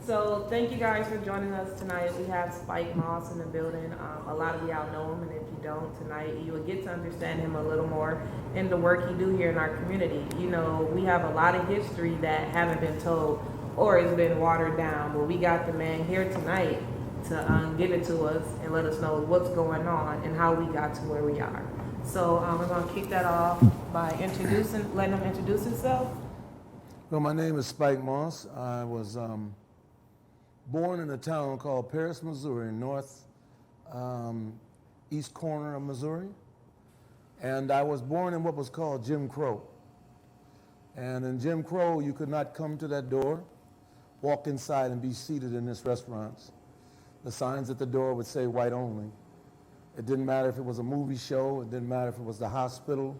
So thank you guys for joining us tonight. We have Spike Moss in the building. A lot of y'all know him, and if you don't tonight, you will get to understand him a little more in the work he do here in our community. You know, we have a lot of history that haven't been told or has been watered down, but we got the man here tonight to give it to us and let us know what's going on and how we got to where we are. So we're going to kick that off by letting him introduce himself. Well, my name is Spike Moss. I was born in a town called Paris, Missouri, north east corner of Missouri. And I was born in what was called Jim Crow. And in Jim Crow, you could not come to that door, walk inside and be seated in this restaurant. The signs at the door would say white only. It didn't matter if it was a movie show, it didn't matter if it was the hospital,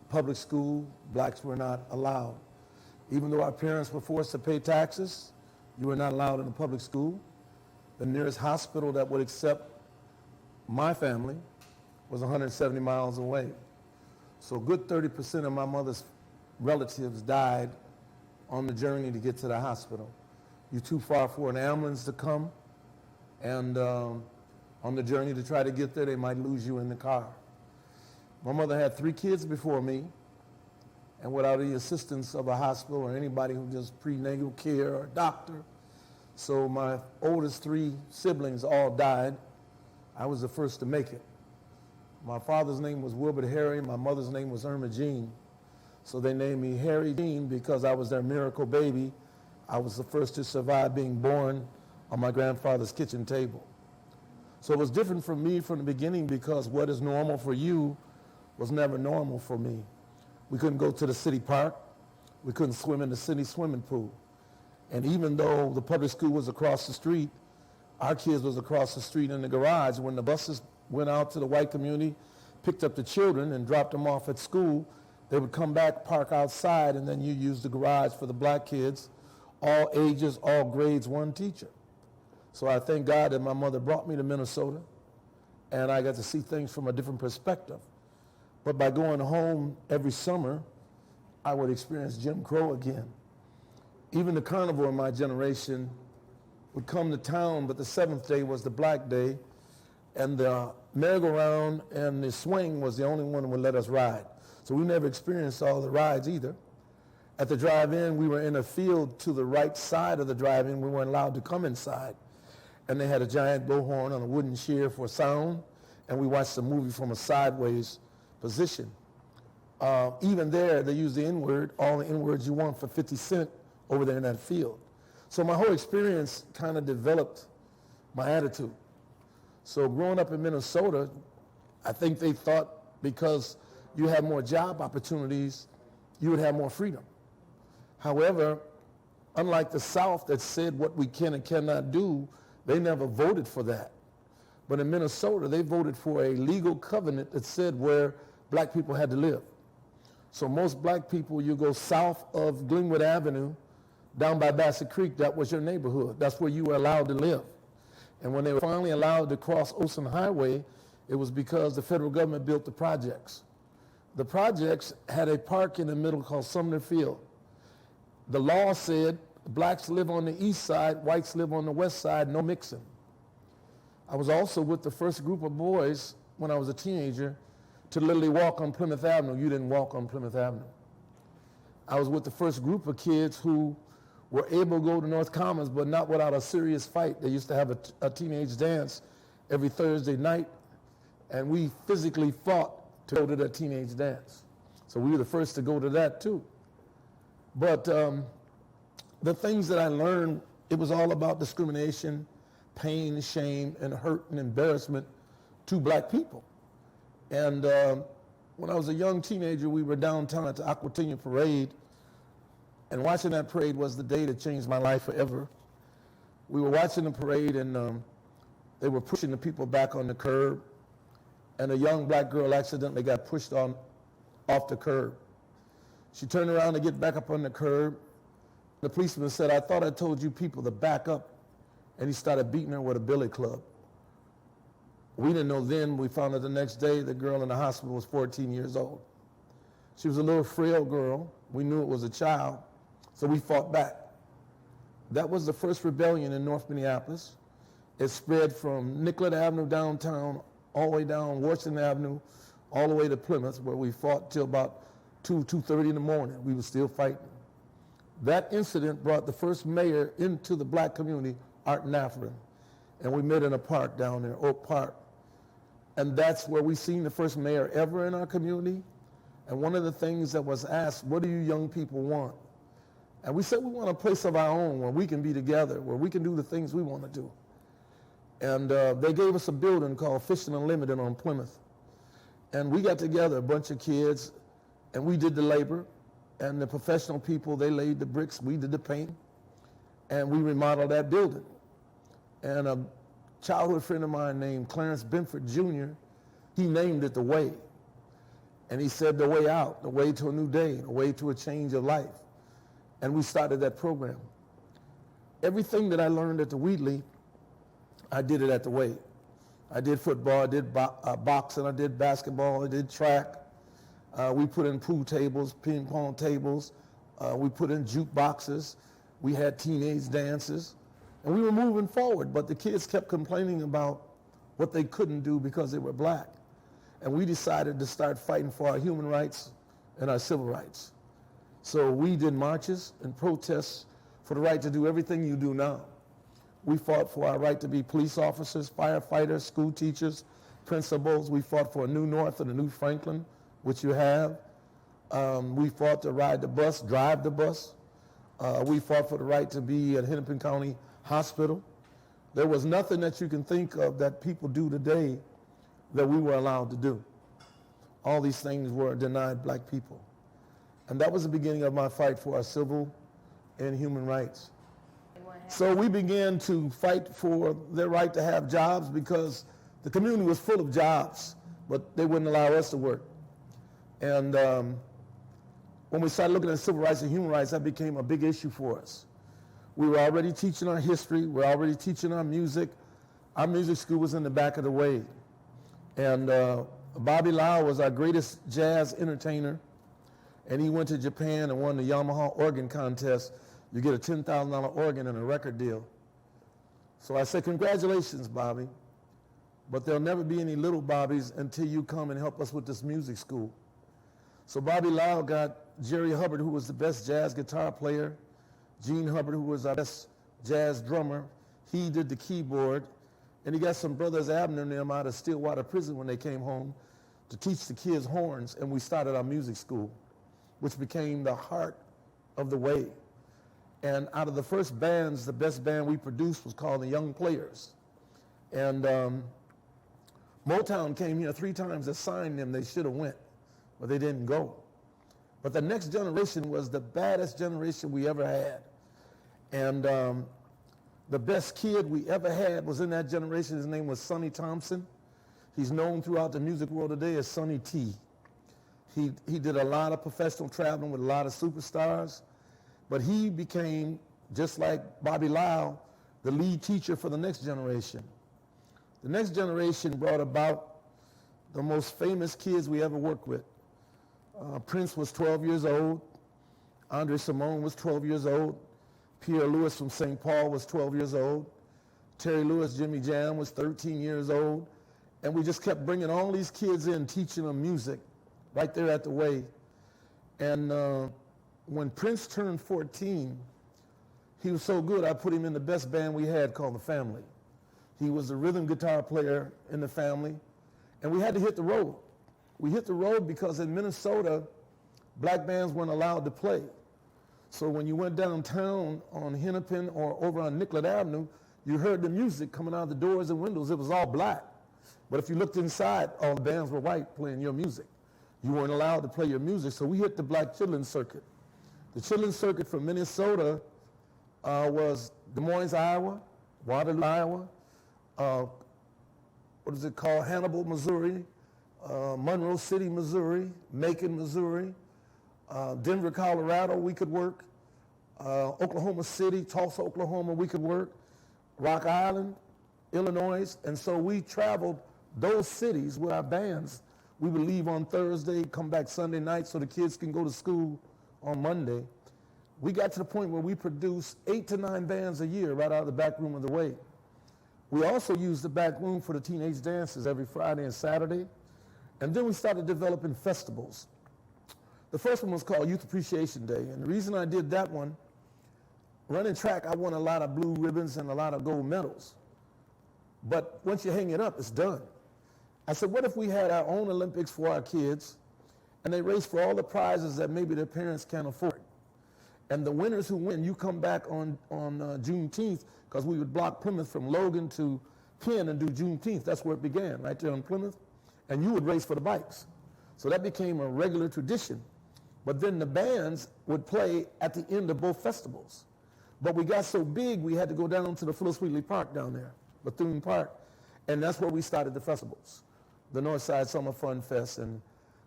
public school, blacks were not allowed. Even though our parents were forced to pay taxes, you were not allowed in a public school. The nearest hospital that would accept my family was 170 miles away. So a good 30% of my mother's relatives died on the journey to get to the hospital. You're too far for an ambulance to come, and on the journey to try to get there, they might lose you in the car. My mother had 3 kids before me, and without the assistance of a hospital or anybody who does prenatal care or a doctor. So my oldest 3 siblings all died. I was the first to make it. My father's name was Wilbert Harry, my mother's name was Irma Jean. So they named me Harry Jean because I was their miracle baby. I was the first to survive being born on my grandfather's kitchen table. So it was different for me from the beginning because what is normal for you was never normal for me. We couldn't go to the city park. We couldn't swim in the city swimming pool. And even though the public school was across the street, our kids was across the street in the garage. When the buses went out to the white community, picked up the children and dropped them off at school, they would come back, park outside, and then you use the garage for the black kids, all ages, all grades, one teacher. So I thank God that my mother brought me to Minnesota, and I got to see things from a different perspective. But by going home every summer, I would experience Jim Crow again. Even the carnival in my generation would come to town, but the 7th day was the black day, and the merry-go-round and the swing was the only one that would let us ride. So we never experienced all the rides either. At the drive-in, we were in a field to the right side of the drive-in. We weren't allowed to come inside. And they had a giant blowhorn on a wooden chair for sound, and we watched the movie from a sideways position. Even there, they use the N-word, all the N-words you want for 50 cents over there in that field. So my whole experience kind of developed my attitude. So growing up in Minnesota, I think they thought because you had more job opportunities, you would have more freedom. However, unlike the South that said what we can and cannot do, they never voted for that. But in Minnesota, they voted for a legal covenant that said where black people had to live. So most black people, you go south of Glenwood Avenue, down by Bassett Creek, that was your neighborhood. That's where you were allowed to live. And when they were finally allowed to cross Ocean Highway, it was because the federal government built the projects. The projects had a park in the middle called Sumner Field. The law said blacks live on the east side, whites live on the west side, no mixing. I was also with the first group of boys when I was a teenager to literally walk on Plymouth Avenue. You didn't walk on Plymouth Avenue. I was with the first group of kids who were able to go to North Commons, but not without a serious fight. They used to have a teenage dance every Thursday night, and we physically fought to go to that teenage dance. So we were the first to go to that too. But the things that I learned, it was all about discrimination, pain, shame, and hurt and embarrassment to black people. And when I was a young teenager, we were downtown at the Aquatinian Parade, and watching that parade was the day that changed my life forever. We were watching the parade, and they were pushing the people back on the curb, and a young black girl accidentally got pushed off the curb. She turned around to get back up on the curb. The policeman said, "I thought I told you people to back up," and he started beating her with a billy club. We didn't know then. We found out the next day the girl in the hospital was 14 years old. She was a little frail girl. We knew it was a child, so we fought back. That was the first rebellion in North Minneapolis. It spread from Nicollet Avenue downtown, all the way down Washington Avenue, all the way to Plymouth, where we fought till about 2:30 in the morning. We were still fighting. That incident brought the first mayor into the black community, Art Nafrin, and we met in a park down there, Oak Park. And that's where we seen the first mayor ever in our community. And one of the things that was asked, what do you young people want? And we said we want a place of our own where we can be together, where we can do the things we want to do. And they gave us a building called Fishing Unlimited on Plymouth. And we got together, a bunch of kids, and we did the labor. And the professional people, they laid the bricks, we did the paint. And we remodeled that building. And a childhood friend of mine named Clarence Benford Jr., he named it The Way. And he said the way out, the way to a new day, the way to a change of life. And we started that program. Everything that I learned at the Wheatley, I did it at the Way. I did football, I did boxing, I did basketball, I did track. We put in pool tables, ping pong tables. We put in jukeboxes. We had teenage dances. And we were moving forward, but the kids kept complaining about what they couldn't do because they were black. And we decided to start fighting for our human rights and our civil rights. So we did marches and protests for the right to do everything you do now. We fought for our right to be police officers, firefighters, school teachers, principals. We fought for a new North and a new Franklin, which you have. We fought to ride the bus, drive the bus. We fought for the right to be at Hennepin County Hospital. There was nothing that you can think of that people do today that we were allowed to do. All these things were denied black people. And that was the beginning of my fight for our civil and human rights. So we began to fight for their right to have jobs because the community was full of jobs, but they wouldn't allow us to work. And when we started looking at civil rights and human rights, that became a big issue for us. We were already teaching our history. We were already teaching our music. Our music school was in the back of the way. And Bobby Lau was our greatest jazz entertainer. And he went to Japan and won the Yamaha organ contest. You get a $10,000 organ and a record deal. So I said, congratulations, Bobby. But there'll never be any little Bobbies until you come and help us with this music school. So Bobby Lau got Jerry Hubbard, who was the best jazz guitar player, Gene Hubbard, who was our best jazz drummer. He did the keyboard. And he got some brothers, Abner and them, out of Stillwater Prison when they came home to teach the kids horns. And we started our music school, which became the heart of the Way. And out of the first bands, the best band we produced was called the Young Players. And Motown came here 3 times to sign them. They should have went, but they didn't go. But the next generation was the baddest generation we ever had. And the best kid we ever had was in that generation. His name was Sonny Thompson. He's known throughout the music world today as Sonny T. He did a lot of professional traveling with a lot of superstars. But he became, just like Bobby Lau, the lead teacher for the next generation. The next generation brought about the most famous kids we ever worked with. Prince was 12 years old. Andre Simone was 12 years old. Pierre Lewis from St. Paul was 12 years old. Terry Lewis, Jimmy Jam was 13 years old. And we just kept bringing all these kids in, teaching them music right there at the Way. And when Prince turned 14, he was so good, I put him in the best band we had called The Family. He was the rhythm guitar player in the family, and we had to hit the road. We hit the road because in Minnesota, black bands weren't allowed to play. So when you went downtown on Hennepin or over on Nicollet Avenue, you heard the music coming out of the doors and windows. It was all black. But if you looked inside, all the bands were white playing your music. You weren't allowed to play your music, so we hit the black chitlin circuit. The chitlin circuit from Minnesota was Des Moines, Iowa, Waterloo, Iowa, what is it called, Hannibal, Missouri, Monroe City, Missouri, Macon, Missouri, Denver, Colorado, we could work, Oklahoma City, Tulsa, Oklahoma, we could work, Rock Island, Illinois, and so we traveled those cities with our bands. We would leave on Thursday, come back Sunday night so the kids can go to school on Monday. We got to the point where we produced 8 to 9 bands a year right out of the back room of the Wade. We also used the back room for the teenage dances every Friday and Saturday. And then we started developing festivals. The first one was called Youth Appreciation Day. And the reason I did that one, running track, I won a lot of blue ribbons and a lot of gold medals. But once you hang it up, it's done. I said, what if we had our own Olympics for our kids, and they race for all the prizes that maybe their parents can't afford? And the winners who win, you come back on Juneteenth, because we would block Plymouth from Logan to Penn and do Juneteenth. That's where it began, right there on Plymouth. And you would race for the bikes. So that became a regular tradition. But then the bands would play at the end of both festivals. But we got so big, we had to go down to the Phyllis-Wheatley Park down there, Bethune Park. And that's where we started the festivals, the Northside Summer Fun Fest. And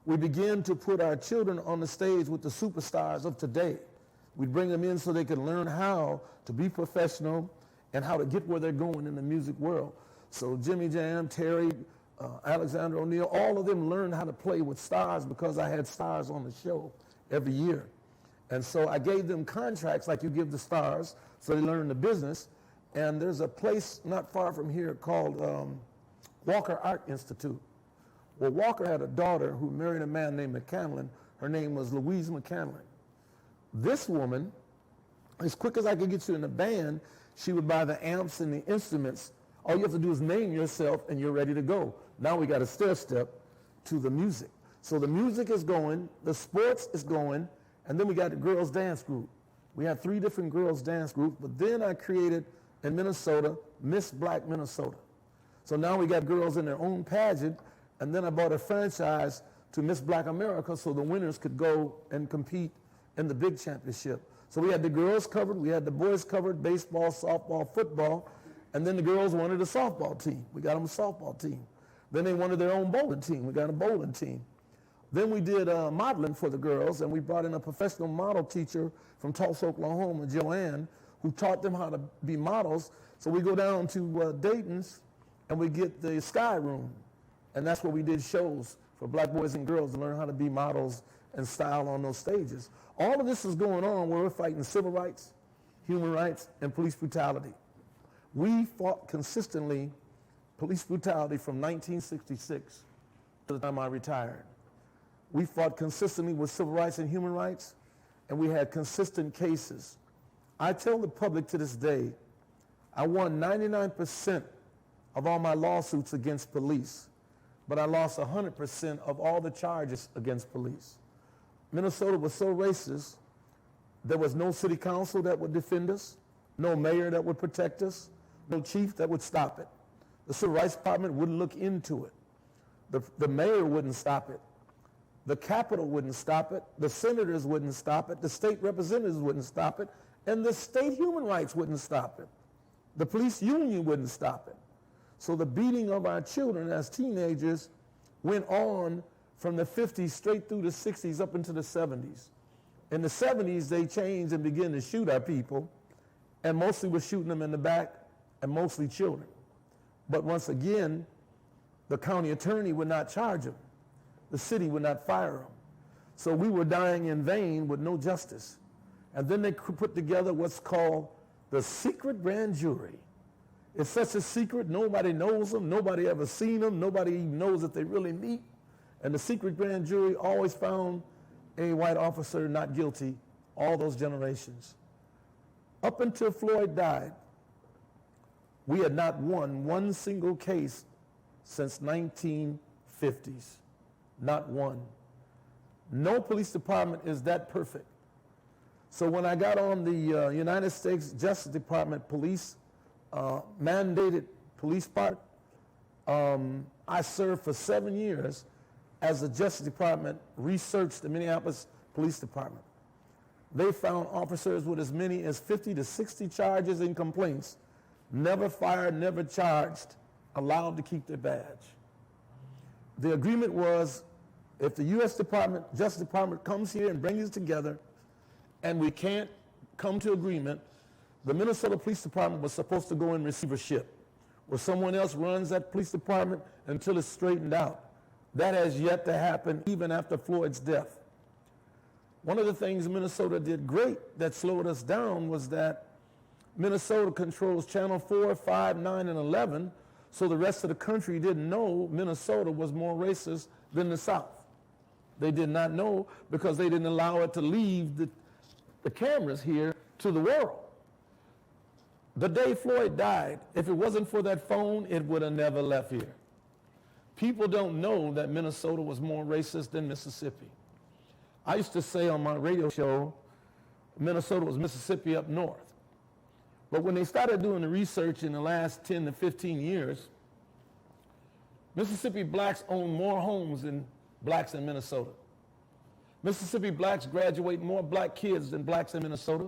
we began to put our children on the stage with the superstars of today. We'd bring them in so they could learn how to be professional and how to get where they're going in the music world. So Jimmy Jam, Terry, Alexander O'Neal, all of them learned how to play with stars because I had stars on the show every year. And so I gave them contracts like you give the stars, so they learn the business. And there's a place not far from here called Walker Art Institute. Well, Walker had a daughter who married a man named McCandlin. Her name was Louise McCandlin. This woman, as quick as I could get you in the band, she would buy the amps and the instruments. All you have to do is name yourself and you're ready to go. Now we got a stair step to the music. So the music is going, the sports is going, and then we got the girls dance group. We have 3 different girls dance groups, but then I created in Minnesota, Miss Black Minnesota. So now we got girls in their own pageant, and then I bought a franchise to Miss Black America so the winners could go and compete in the big championship. So we had the girls covered, we had the boys covered, baseball, softball, football, and then the girls wanted a softball team. We got them a softball team. Then they wanted their own bowling team. We got a bowling team. Then we did modeling for the girls, and we brought in a professional model teacher from Tulsa, Oklahoma, Joanne, who taught them how to be models. So we go down to Dayton's, and we get the Sky Room, and that's where we did shows for black boys and girls to learn how to be models and style on those stages. All of this is going on where we're fighting civil rights, human rights, and police brutality. We fought consistently police brutality from 1966 to the time I retired. We fought consistently with civil rights and human rights, and we had consistent cases. I tell the public to this day, I won 99% of all my lawsuits against police, but I lost 100% of all the charges against police. Minnesota was so racist, there was no city council that would defend us, no mayor that would protect us, no chief that would stop it. The Civil Rights Department wouldn't look into it. The mayor wouldn't stop it. The Capitol wouldn't stop it. The senators wouldn't stop it. The state representatives wouldn't stop it. And the state human rights wouldn't stop it. The police union wouldn't stop it. So the beating of our children as teenagers went on from the 50s straight through the 60s up into the 70s. In the 70s, they changed and began to shoot our people, and mostly were shooting them in the back, and mostly children. But once again, the county attorney would not charge them. The city would not fire them. So we were dying in vain with no justice. And then they put together what's called the secret grand jury. It's such a secret, nobody knows them, nobody ever seen them, nobody even knows that they really meet. And the secret grand jury always found a white officer not guilty all those generations. Up until Floyd died, we had not won one single case since 1950s. Not one. No police department is that perfect. So when I got on the United States Justice Department police mandated police part, I served for 7 years as the Justice Department researched the Minneapolis Police Department. They found officers with as many as 50 to 60 charges and complaints, never fired, never charged, allowed to keep their badge. The agreement was, if the U.S. Justice Department comes here and brings us together and we can't come to agreement, the Minnesota Police Department was supposed to go in receivership, where someone else runs that police department until it's straightened out. That has yet to happen even after Floyd's death. One of the things Minnesota did great that slowed us down was that Minnesota controls Channel 4, 5, 9, and 11, so the rest of the country didn't know Minnesota was more racist than the South. They did not know because they didn't allow it to leave the cameras here to the world. The day Floyd died, if it wasn't for that phone, it would have never left here. People don't know that Minnesota was more racist than Mississippi. I used to say on my radio show, Minnesota was Mississippi up north. But when they started doing the research in the last 10 to 15 years, Mississippi blacks own more homes than blacks in Minnesota. Mississippi blacks graduate more black kids than blacks in Minnesota.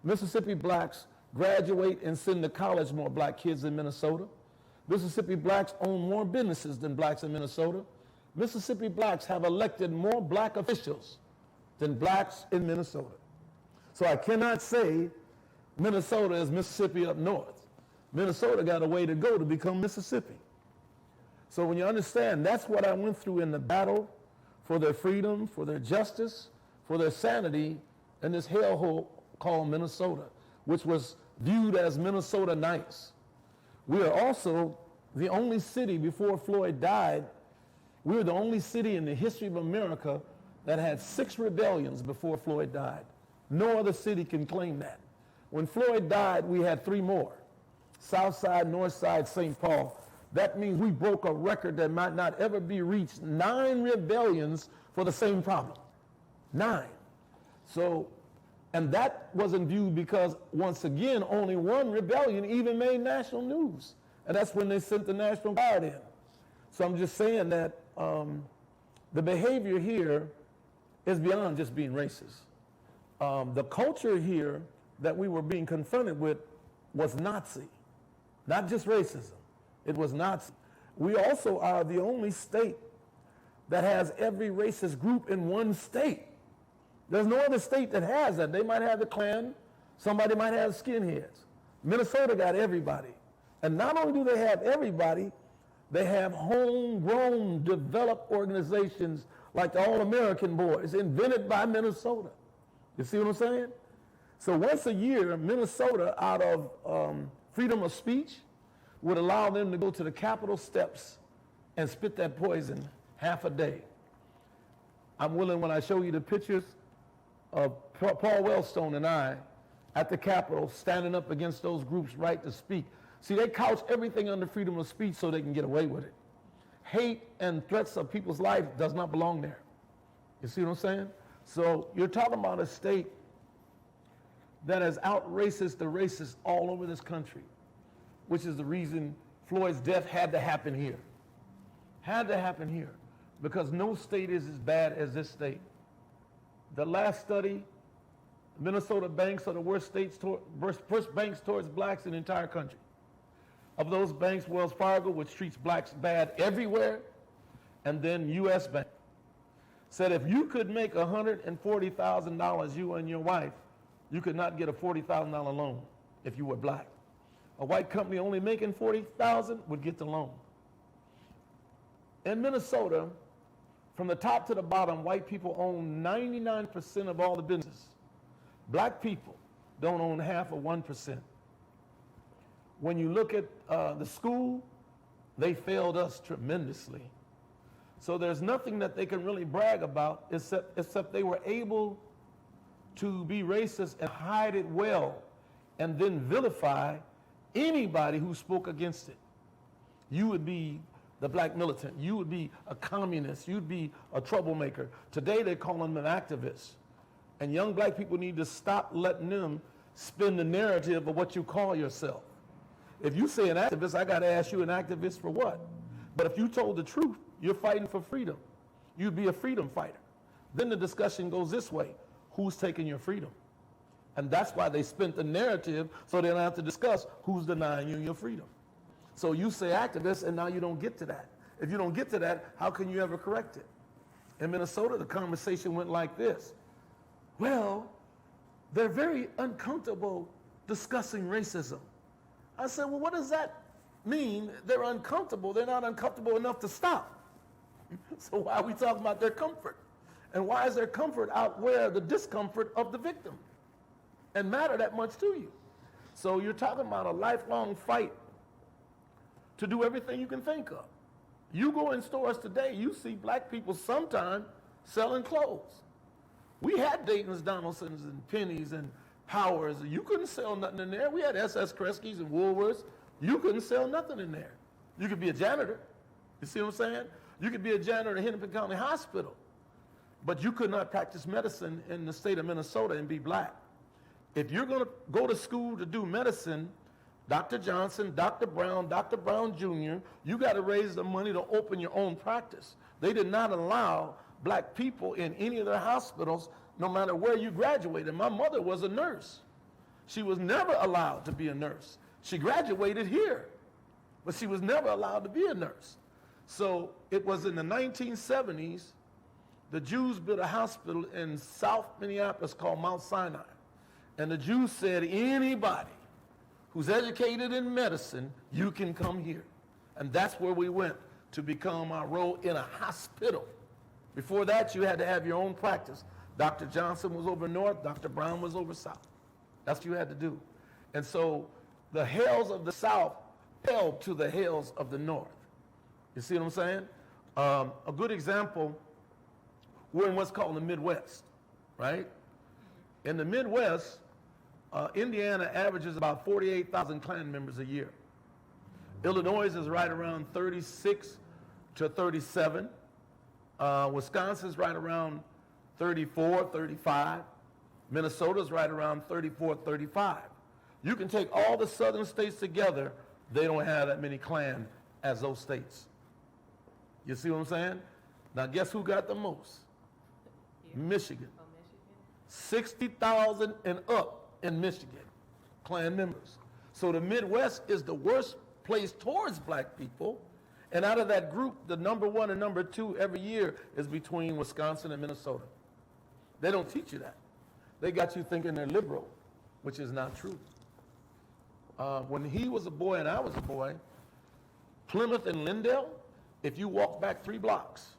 Mississippi blacks graduate and send to college more black kids in Minnesota. Mississippi blacks own more businesses than blacks in Minnesota. Mississippi blacks have elected more black officials than blacks in Minnesota. So I cannot say Minnesota is Mississippi up north. Minnesota got a way to go to become Mississippi. So when you understand, that's what I went through in the battle for their freedom, for their justice, for their sanity in this hellhole called Minnesota, which was viewed as Minnesota nice. We are also the only city before Floyd died. We were the only city in the history of America that had 6 rebellions before Floyd died. No other city can claim that. When Floyd died, we had 3 more. Southside, Northside, St. Paul. That means we broke a record that might not ever be reached. 9 rebellions for the same problem. 9. So, and that wasn't viewed because, once again, only 1 rebellion even made national news. And that's when they sent the National Guard in. So I'm just saying that the behavior here is beyond just being racist. The culture here that we were being confronted with was Nazi, not just racism. It was Nazi. We also are the only state that has every racist group in one state. There's no other state that has that. They might have the Klan, somebody might have skinheads. Minnesota got everybody. And not only do they have everybody, they have homegrown, developed organizations like the All-American Boys, invented by Minnesota. You see what I'm saying? So once a year, Minnesota, out of freedom of speech, would allow them to go to the Capitol steps and spit that poison half a day. I'm willing, when I show you the pictures of Paul Wellstone and I at the Capitol standing up against those groups' right to speak. See, they couch everything under freedom of speech so they can get away with it. Hate and threats of people's life does not belong there. You see what I'm saying? So you're talking about a state that has out-racist the racists all over this country, which is the reason Floyd's death had to happen here. Had to happen here, because no state is as bad as this state. The last study, Minnesota banks are the worst banks towards blacks in the entire country. Of those banks, Wells Fargo, which treats blacks bad everywhere, and then U.S. Bank, said if you could make $140,000, you and your wife, you could not get a $40,000 loan if you were black. A white company only making $40,000 would get the loan. In Minnesota, from the top to the bottom, white people own 99% of all the business. Black people don't own half of 1%. When you look at the school, they failed us tremendously. So there's nothing that they can really brag about except they were able to be racist and hide it well and then vilify anybody who spoke against it. You would be the black militant. You would be a communist. You'd be a troublemaker. Today they call them an activist. And young black people need to stop letting them spin the narrative of what you call yourself. If you say an activist, I got to ask you, an activist for what? But if you told the truth, you're fighting for freedom. You'd be a freedom fighter. Then the discussion goes this way. Who's taking your freedom? And that's why they spent the narrative so they don't have to discuss who's denying you your freedom. So you say activist, and now you don't get to that. If you don't get to that, how can you ever correct it? In Minnesota, the conversation went like this. Well, they're very uncomfortable discussing racism. I said, well, what does that mean? They're uncomfortable. They're not uncomfortable enough to stop. So why are we talking about their comfort? And why is their comfort outweigh the discomfort of the victim and matter that much to you? So you're talking about a lifelong fight to do everything you can think of. You go in stores today, you see black people sometimes selling clothes. We had Dayton's, Donaldson's, and Penny's, and Powers. You couldn't sell nothing in there. We had SS Kresge's and Woolworths. You couldn't sell nothing in there. You could be a janitor. You see what I'm saying? You could be a janitor at Hennepin County Hospital. But you could not practice medicine in the state of Minnesota and be black. If you're going to go to school to do medicine, Dr. Johnson, Dr. Brown Jr., you got to raise the money to open your own practice. They did not allow black people in any of their hospitals, no matter where you graduated. My mother was a nurse. She was never allowed to be a nurse. She graduated here, but she was never allowed to be a nurse. So it was in the 1970s, the Jews built a hospital in South Minneapolis called Mount Sinai. And the Jews said, anybody who's educated in medicine, you can come here. And that's where we went to become our role in a hospital. Before that, you had to have your own practice. Dr. Johnson was over north, Dr. Brown was over south. That's what you had to do. And so the hells of the south held to the hells of the north. You see what I'm saying? A good example, we're in what's called the Midwest, right? In the Midwest, Indiana averages about 48,000 Klan members a year. Illinois is right around 36 to 37. Wisconsin's right around 34, 35. Minnesota's right around 34, 35. You can take all the southern states together, they don't have that many Klan as those states. You see what I'm saying? Now guess who got the most? Yeah. Michigan. Oh, Michigan. 60,000 and up in Michigan, Klan members. So the Midwest is the worst place towards black people. And out of that group, the number one and number two every year is between Wisconsin and Minnesota. They don't teach you that. They got you thinking they're liberal, which is not true. When he was a boy and I was a boy, Plymouth and Lindale, if you walk back 3 blocks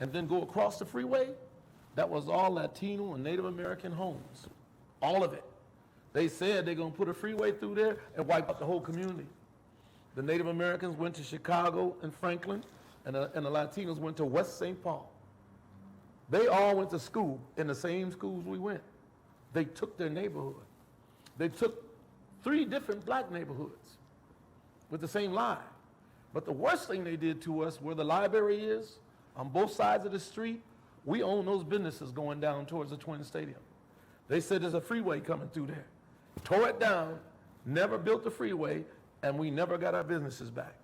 and then go across the freeway, that was all Latino and Native American homes, all of it. They said they're going to put a freeway through there and wipe out the whole community. The Native Americans went to Chicago and Franklin, and the Latinos went to West St. Paul. They all went to school in the same schools we went. They took their neighborhood. They took 3 different black neighborhoods with the same lie. But the worst thing they did to us, where the library is, on both sides of the street, we own those businesses going down towards the Twin Stadium. They said there's a freeway coming through there. Tore it down, never built the freeway, and we never got our businesses back.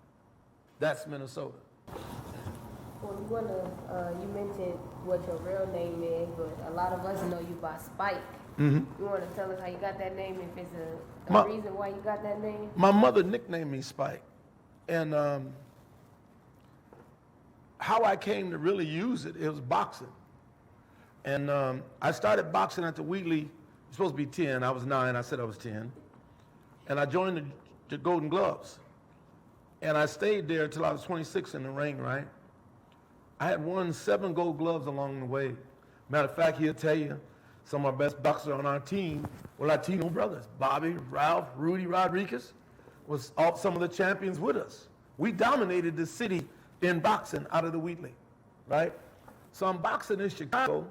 That's Minnesota. Well, you mentioned what your real name is, but a lot of us know you by Spike. Mm-hmm. You want to tell us how you got that name, if it's a reason why you got that name? My mother nicknamed me Spike. And how I came to really use it, it was boxing. And I started boxing at the Wheatley. You're supposed to be 10. I was 9. I said I was 10. And I joined the Golden Gloves. And I stayed there until I was 26 in the ring, right? I had won 7 gold gloves along the way. Matter of fact, he'll tell you, some of our best boxers on our team were Latino brothers. Bobby, Ralph, Rudy Rodriguez was all, some of the champions with us. We dominated the city in boxing out of the Wheatley, right? So I'm boxing in Chicago,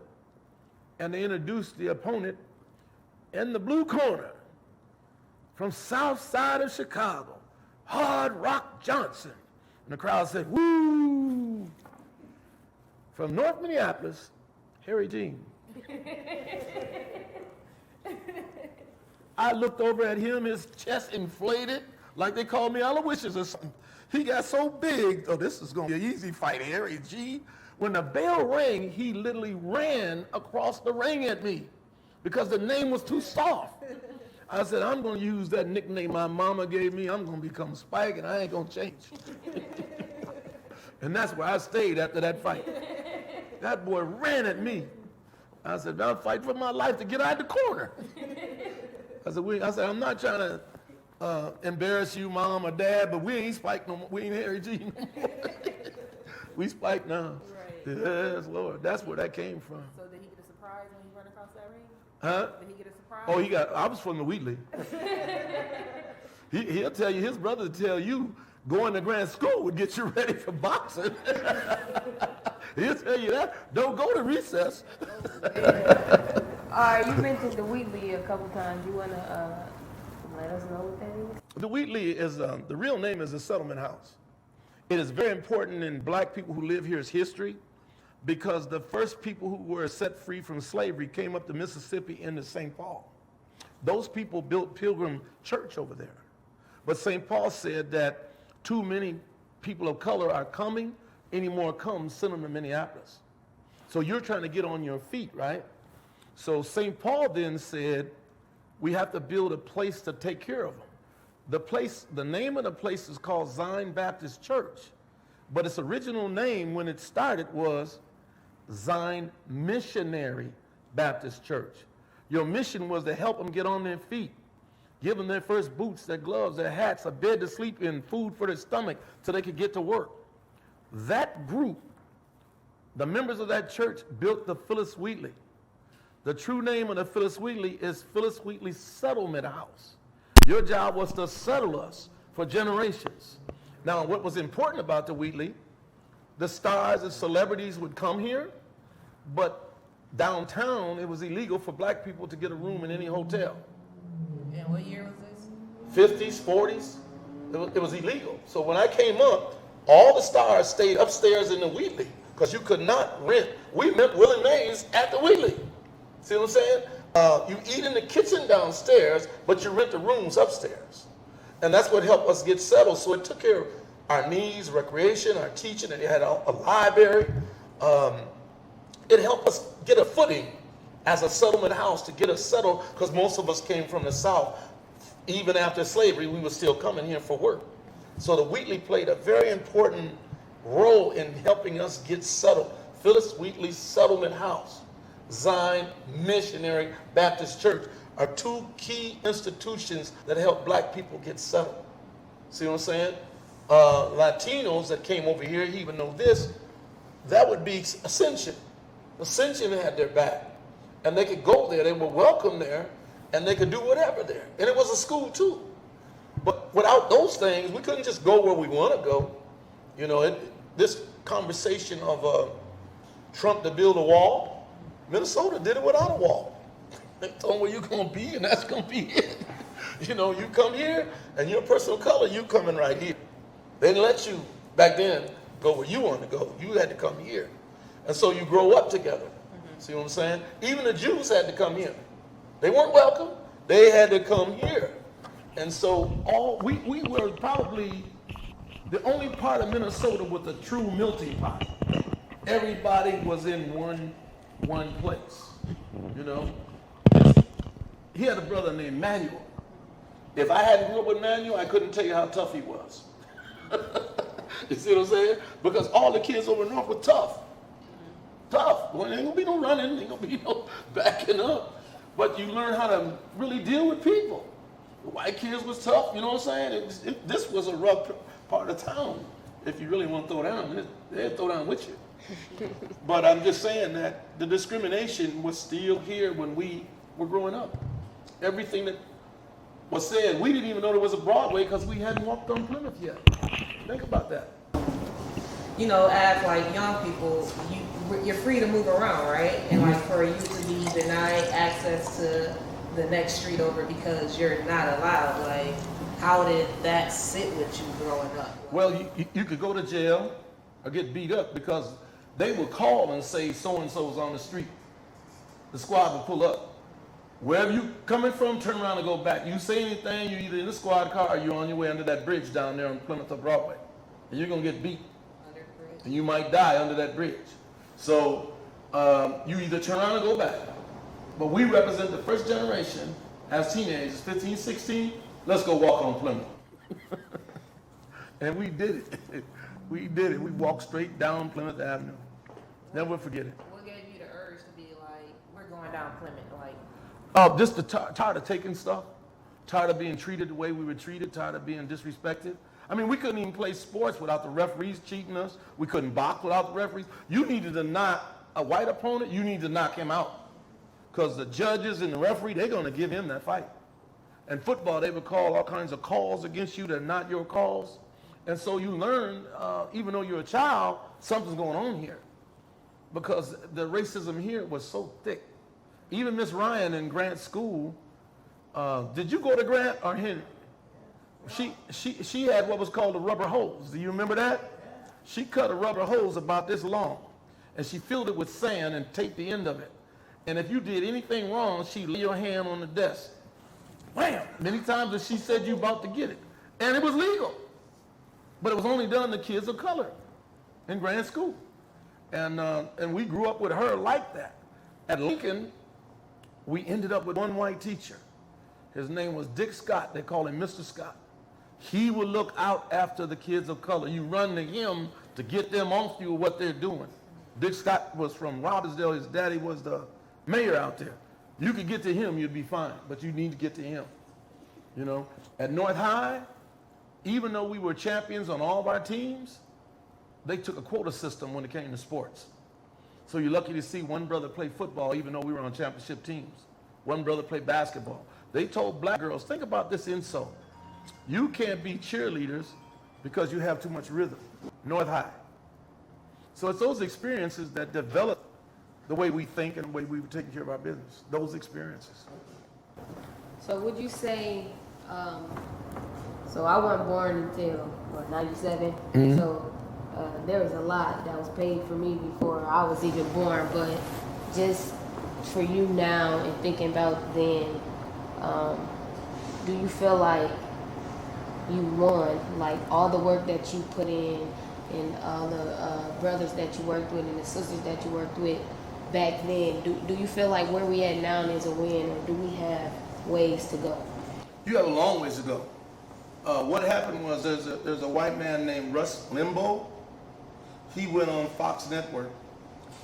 and they introduced the opponent in the blue corner from south side of Chicago, Hard Rock Johnson. And the crowd said, woo! From North Minneapolis, Harry Jean. I looked over at him, his chest inflated, like they called me Aloysius or something. He got so big, oh, this is going to be an easy fight, Harry G. When the bell rang, he literally ran across the ring at me because the name was too soft. I said, I'm going to use that nickname my mama gave me. I'm going to become Spike, and I ain't going to change. And that's where I stayed after that fight. That boy ran at me. I said, I'm fighting for my life to get out of the corner. I said, I'm not trying to embarrass you, Mom or Dad, but we ain't Spike no more. We ain't Harry G no more. We Spike now. Right. Yes, Lord. That's where that came from. So did he get a surprise when he ran across that ring? Huh? Did he get a surprise? Oh, I was from the Wheatley. He'll tell you, his brother will tell you, going to grand school would get you ready for boxing. He'll tell you that. Don't go to recess. All right, you mentioned the Wheatley a couple times. You want to let us know what that is? The Wheatley is, the real name is a settlement house. It is very important in black people who live here's history because the first people who were set free from slavery came up the Mississippi into St. Paul. Those people built Pilgrim Church over there. But St. Paul said that too many people of color are coming. Any more come, send them to Minneapolis. So you're trying to get on your feet, right? So St. Paul then said, we have to build a place to take care of them. The name of the place is called Zion Baptist Church, but its original name when it started was Zion Missionary Baptist Church. Your mission was to help them get on their feet, give them their first boots, their gloves, their hats, a bed to sleep in, food for their stomach so they could get to work. That group, the members of that church built the Phyllis Wheatley. The true name of the Phyllis Wheatley is Phyllis Wheatley Settlement House. Your job was to settle us for generations. Now, what was important about the Wheatley, the stars and celebrities would come here, but downtown, it was illegal for black people to get a room in any hotel. And what year was this? 50s, 40s, it was illegal. So when I came up, all the stars stayed upstairs in the Wheatley because you could not rent. We met Willie Mays at the Wheatley. See what I'm saying? You eat in the kitchen downstairs, but you rent the rooms upstairs. And that's what helped us get settled. So it took care of our needs, recreation, our teaching, and it had a library. It helped us get a footing as a settlement house to get us settled because most of us came from the South. Even after slavery, we were still coming here for work. So the Wheatley played a very important role in helping us get settled. Phyllis Wheatley Settlement House, Zion Missionary Baptist Church are two key institutions that help black people get settled. See what I'm saying? Latinos that came over here, you even know this, that would be Ascension. Ascension had their back. And they could go there, they were welcome there, and they could do whatever there. And it was a school too. But without those things, we couldn't just go where we want to go. You know, this conversation of Trump to build a wall, Minnesota did it without a wall. They told them where you're going to be, and that's going to be it. You know, you come here, and you're a person of color, you coming right here. They didn't let you, back then, go where you wanted to go. You had to come here. And so you grow up together. See what I'm saying? Even the Jews had to come here. They weren't welcome. They had to come here. And so we were probably the only part of Minnesota with a true melting pot. Everybody was in one place, you know. He had a brother named Manuel. If I hadn't grew up with Manuel, I couldn't tell you how tough he was. You see what I'm saying? Because all the kids over north were tough. Tough. Well, there ain't gonna be no running, ain't gonna be no backing up. But you learn how to really deal with people. The white kids was tough, you know what I'm saying? This was a rough part of town. If you really want to throw down, they'd throw down with you. But I'm just saying that the discrimination was still here when we were growing up. Everything that was said, we didn't even know there was a Broadway because we hadn't walked on Plymouth yet. Think about that. You know, as like young people, you're free to move around, right? And like for you to be denied access to the next street over because you're not allowed, like how did that sit with you growing up? Well, you could go to jail or get beat up because they would call and say so-and-so's on the street. The squad would pull up. Wherever you coming from, turn around and go back. You say anything, you're either in the squad car or you're on your way under that bridge down there on Plymouth or Broadway. And you're going to get beat. Under the bridge. And you might die under that bridge. So you either turn around and go back. But we represent the first generation as teenagers, 15, 16, let's go walk on Plymouth. And we did it. We did it. We walked straight down Plymouth Avenue. Never forget it. What gave you the urge to be like, we're going down Plymouth? Like, just tired of taking stuff, tired of being treated the way we were treated, tired of being disrespected. I mean, we couldn't even play sports without the referees cheating us. We couldn't box without the referees. You needed to knock a white opponent, you need to knock him out. Because the judges and the referee, they're going to give him that fight. And football, they would call all kinds of calls against you that are not your calls. And so you learn, even though you're a child, something's going on here. Because the racism here was so thick. Even Miss Ryan in Grant School, did you go to Grant or Henry? She had what was called a rubber hose. Do you remember that? She cut a rubber hose about this long, and she filled it with sand and taped the end of it. And if you did anything wrong, she'd lay your hand on the desk. Wham! Many times that she said you about to get it. And it was legal. But it was only done to kids of color in Grant School. And we grew up with her like that. At Lincoln, we ended up with one white teacher. His name was Dick Scott. They call him Mr. Scott. He would look out after the kids of color. You run to him to get them off you of what they're doing. Dick Scott was from Robbinsdale. His daddy was the mayor out there. You could get to him, you'd be fine, but you need to get to him. You know, at North High, even though we were champions on all of our teams, they took a quota system when it came to sports. So you're lucky to see one brother play football, even though we were on championship teams. One brother played basketball. They told black girls, think about this insult. You can't be cheerleaders because you have too much rhythm. North High. So it's those experiences that develop the way we think and the way we were taking care of our business. Those experiences. So would you say, so I wasn't born until, 97? Mm-hmm. So there was a lot that was paid for me before I was even born, but just for you now and thinking about then, do you feel like you won, like all the work that you put in and all the brothers that you worked with and the sisters that you worked with back then, do you feel like where we at now is a win, or do we have ways to go? You have a long ways to go. What happened was there's a white man named Russ Limbaugh. He went on Fox Network,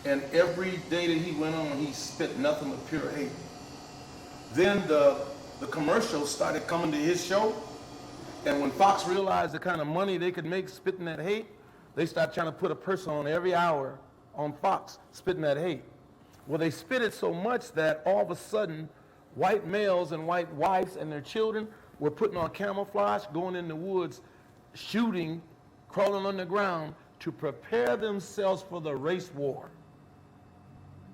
and every day that he went on, he spit nothing but pure hate. Then the commercials started coming to his show, and when Fox realized the kind of money they could make spitting that hate, they started trying to put a person on every hour on Fox spitting that hate. Well, they spit it so much that all of a sudden, white males and white wives and their children were putting on camouflage, going in the woods, shooting, crawling on the ground to prepare themselves for the race war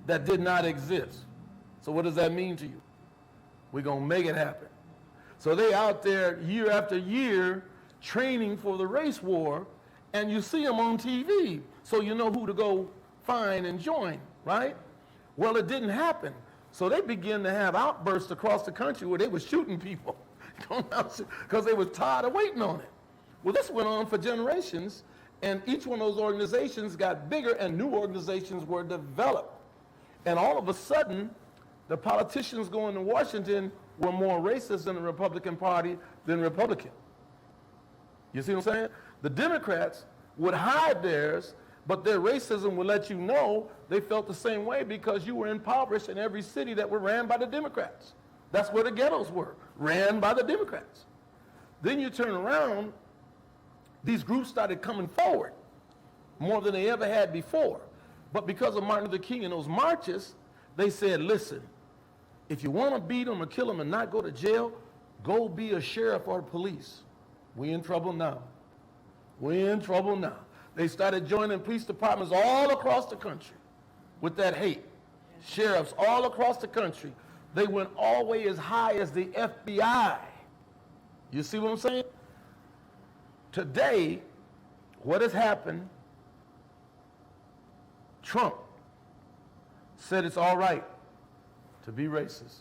that did not exist. So what does that mean to you? We're going to make it happen. So they out there year after year training for the race war, and you see them on TV, so you know who to go find and join, right? Well, it didn't happen. So they began to have outbursts across the country where they were shooting people because they were tired of waiting on it. Well, this went on for generations, and each one of those organizations got bigger and new organizations were developed. And all of a sudden, the politicians going to Washington were more racist in the Republican Party than Republican. You see what I'm saying? The Democrats would hide theirs, but their racism would let you know they felt the same way because you were impoverished in every city that were ran by the Democrats. That's where the ghettos were, ran by the Democrats. Then you turn around, these groups started coming forward more than they ever had before. But because of Martin Luther King and those marches, they said, listen, if you want to beat them or kill them and not go to jail, go be a sheriff or police. We in trouble now. We in trouble now. They started joining police departments all across the country with that hate. Sheriffs all across the country. They went all the way as high as the FBI. You see what I'm saying? Today, what has happened, Trump said it's all right to be racist.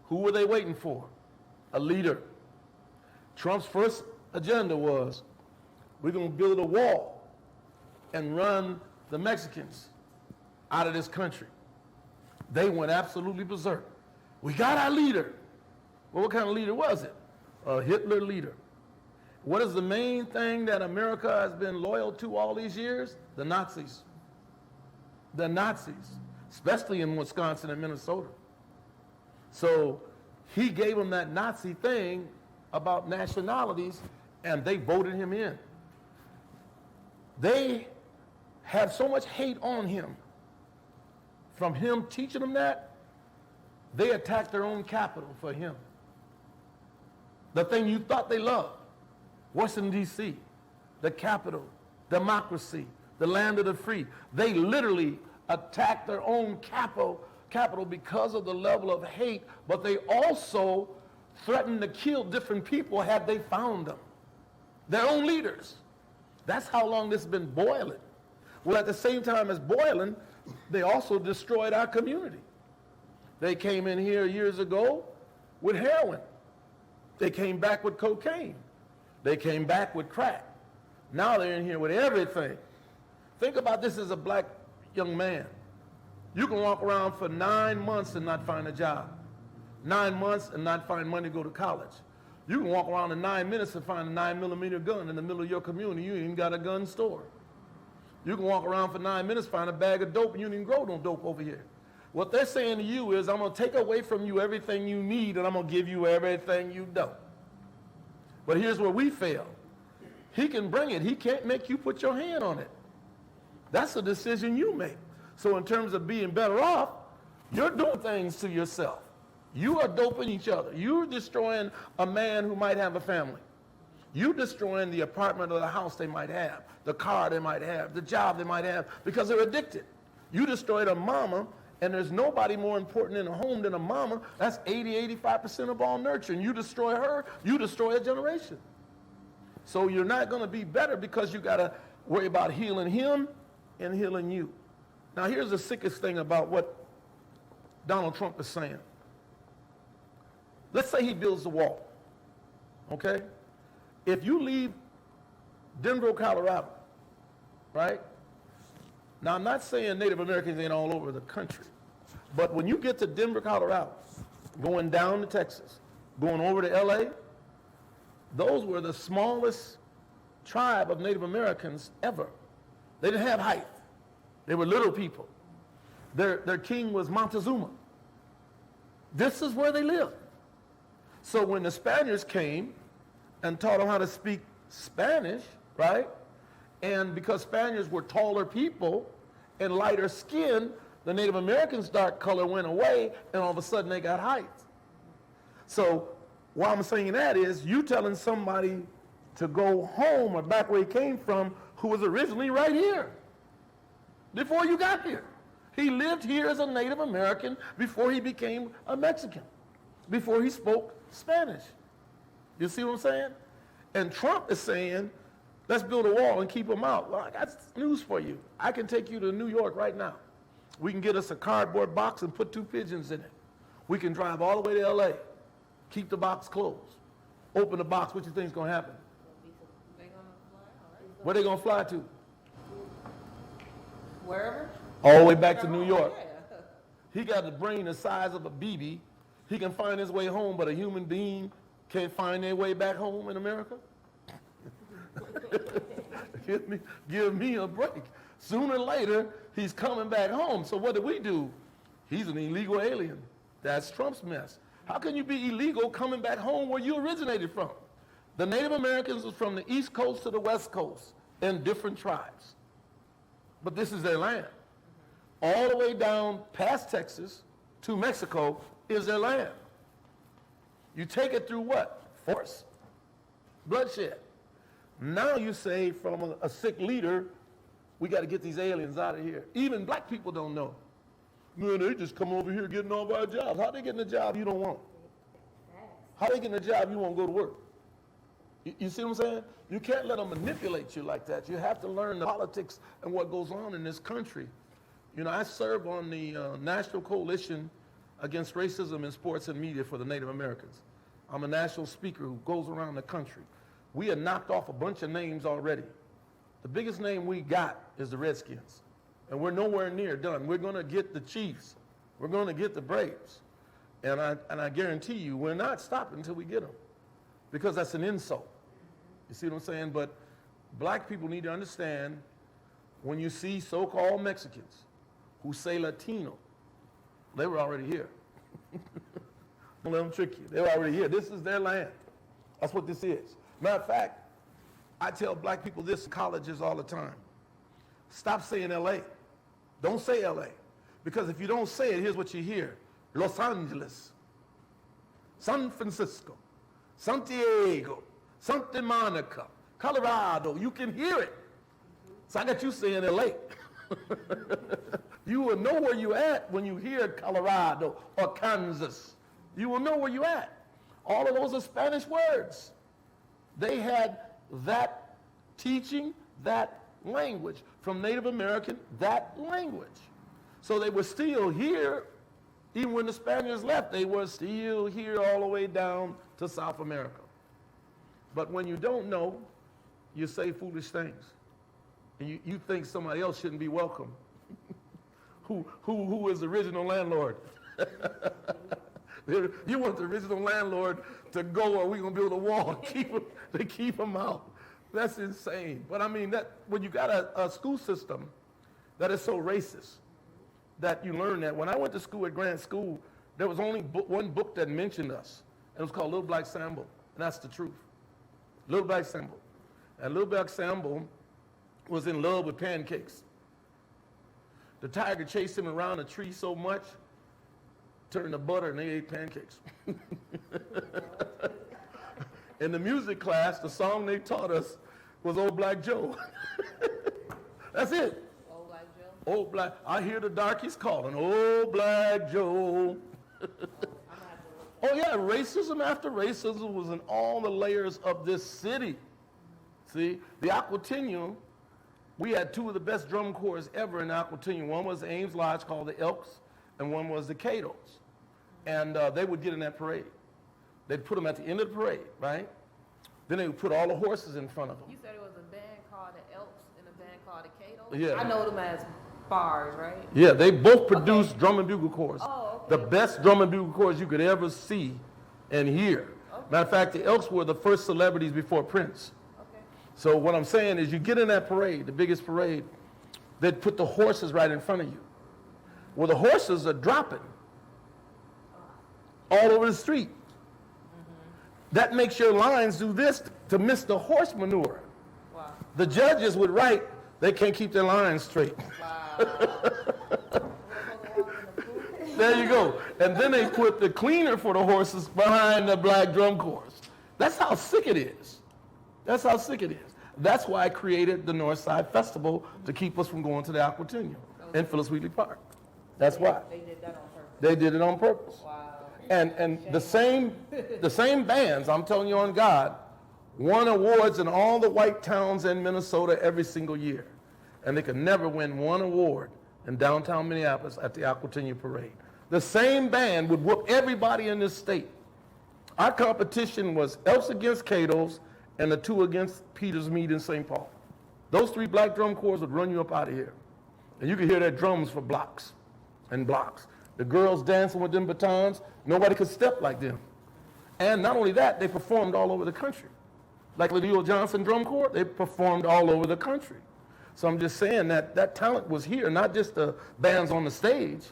Who were they waiting for? A leader. Trump's first agenda was, we're going to build a wall and run the Mexicans out of this country. They went absolutely berserk. We got our leader. Well, what kind of leader was it? A Hitler leader. What is the main thing that America has been loyal to all these years? The Nazis. The Nazis, especially in Wisconsin and Minnesota. So he gave them that Nazi thing about nationalities, and they voted him in. They had so much hate on him from him teaching them that, they attacked their own capital for him. The thing you thought they loved, Washington, D.C., the capital, democracy, the land of the free. They literally attacked their own capital because of the level of hate, but they also threatened to kill different people had they found them. Their own leaders. That's how long this has been boiling. Well, at the same time as boiling, they also destroyed our community. They came in here years ago with heroin. They came back with cocaine. They came back with crack. Now they're in here with everything. Think about this as a black young man. You can walk around for 9 months and not find a job. 9 months and not find money to go to college. You can walk around in 9 minutes and find a 9mm gun in the middle of your community. You ain't even got a gun store. You can walk around for 9 minutes, find a bag of dope, and you didn't grow no dope over here. What they're saying to you is, I'm going to take away from you everything you need, and I'm going to give you everything you don't. But here's where we fail. He can bring it. He can't make you put your hand on it. That's a decision you make. So in terms of being better off, you're doing things to yourself. You are doping each other. You're destroying a man who might have a family. You're destroying the apartment or the house they might have, the car they might have, the job they might have, because they're addicted. You destroyed a mama, and there's nobody more important in a home than a mama. That's 85% of all nurturing. You destroy her, you destroy a generation. So you're not going to be better because you got to worry about healing him and healing you. Now here's the sickest thing about what Donald Trump is saying. Let's say he builds the wall, okay? If you leave Denver, Colorado, right? Now, I'm not saying Native Americans ain't all over the country, but when you get to Denver, Colorado, going down to Texas, going over to L.A., those were the smallest tribe of Native Americans ever. They didn't have height. They were little people. Their king was Montezuma. This is where they lived. So when the Spaniards came and taught them how to speak Spanish, right? And because Spaniards were taller people and lighter skin, the Native Americans' dark color went away, and all of a sudden they got height. So why I'm saying that is, you telling somebody to go home or back where he came from who was originally right here before you got here. He lived here as a Native American before he became a Mexican, before he spoke Spanish. You see what I'm saying? And Trump is saying, let's build a wall and keep them out. Well, I got news for you. I can take you to New York right now. We can get us a cardboard box and put 2 pigeons in it. We can drive all the way to L.A., keep the box closed. Open the box, what you think is going to happen? Where they going to fly to? Wherever? All the way back to New York. He got a brain the size of a BB. He can find his way home, but a human being can't find their way back home in America? Give me a break. Sooner or later, he's coming back home. So what do? He's an illegal alien. That's Trump's mess. How can you be illegal coming back home where you originated from? The Native Americans was from the East Coast to the West Coast in different tribes. But this is their land. All the way down past Texas to Mexico is their land. You take it through what? Force. Bloodshed. Now you say from a sick leader, we got to get these aliens out of here. Even black people don't know. Man, they just come over here getting all of our jobs. How they getting a job you don't want? How they getting a job you won't go to work? You see what I'm saying? You can't let them manipulate you like that. You have to learn the politics and what goes on in this country. You know, I serve on the National Coalition Against Racism in Sports and Media for the Native Americans. I'm a national speaker who goes around the country. We have knocked off a bunch of names already. The biggest name we got is the Redskins. And we're nowhere near done. We're going to get the Chiefs. We're going to get the Braves. And I guarantee you, we're not stopping until we get them. Because that's an insult. You see what I'm saying? But black people need to understand, when you see so-called Mexicans who say Latino, they were already here. Don't let them trick you. They were already here. This is their land. That's what this is. Matter of fact, I tell black people this in colleges all the time. Stop saying LA. Don't say LA. Because if you don't say it, here's what you hear. Los Angeles, San Francisco, Santiago, Santa Monica, Colorado. You can hear it. So I got you saying LA. You will know where you're at when you hear Colorado or Kansas. You will know where you're at. All of those are Spanish words. They had that teaching, that language from Native American, that language. So they were still here, even when the Spaniards left, they were still here all the way down to South America. But when you don't know, you say foolish things. And you think somebody else shouldn't be welcome. Who is the original landlord? You want the original landlord to go, or we're going to build a wall to keep them out. That's insane. But I mean, that when you got a school system that is so racist, that you learn that. When I went to school at Grant School, there was only one book that mentioned us. And it was called Little Black Sambo. And that's the truth. Little Black Sambo. And Little Black Sambo was in love with pancakes. The tiger chased him around a tree so much, turned to butter, and they ate pancakes. In the music class, the song they taught us was Old Black Joe. That's it. Old Black Joe? Old Black, I hear the darkies calling, Old Black Joe. Oh yeah, racism after racism was in all the layers of this city. See, the Aquatinian, we had two of the best drum corps ever in the Aquatinian. One was Ames Lodge called the Elks, and one was the Catos. And they would get in that parade. They'd put them at the end of the parade, right? Then they would put all the horses in front of them. You said it was a band called the Elks and a band called the Catos? Yeah. I know them as bars, right? Yeah, they both produced drum and bugle corps. Oh, okay. The best drum and bugle corps you could ever see and hear. Okay. Matter of fact, the Elks were the first celebrities before Prince. Okay. So what I'm saying is you get in that parade, the biggest parade, they'd put the horses right in front of you. Well, the horses are dropping all over the street. That makes your lines do this to miss the horse manure. Wow. The judges would write, they can't keep their lines straight. Wow. There you go. And then they put the cleaner for the horses behind the black drum corps. That's how sick it is. That's how sick it is. That's why I created the Northside Festival, to keep us from going to the Aquatinian in Phyllis Wheatley Park. That's why. They did that on purpose. They did it on purpose. Wow. And the same bands, I'm telling you on God, won awards in all the white towns in Minnesota every single year. And they could never win one award in downtown Minneapolis at the Aquatinian Parade. The same band would whoop everybody in this state. Our competition was Elks against Catos and the two against Peters Mead in St. Paul. Those three black drum corps would run you up out of here. And you could hear their drums for blocks and blocks. The girls dancing with them batons, nobody could step like them. And not only that, they performed all over the country. Like Ladeo Johnson Drum Corps, they performed all over the country. So I'm just saying that talent was here, not just the bands on the stage.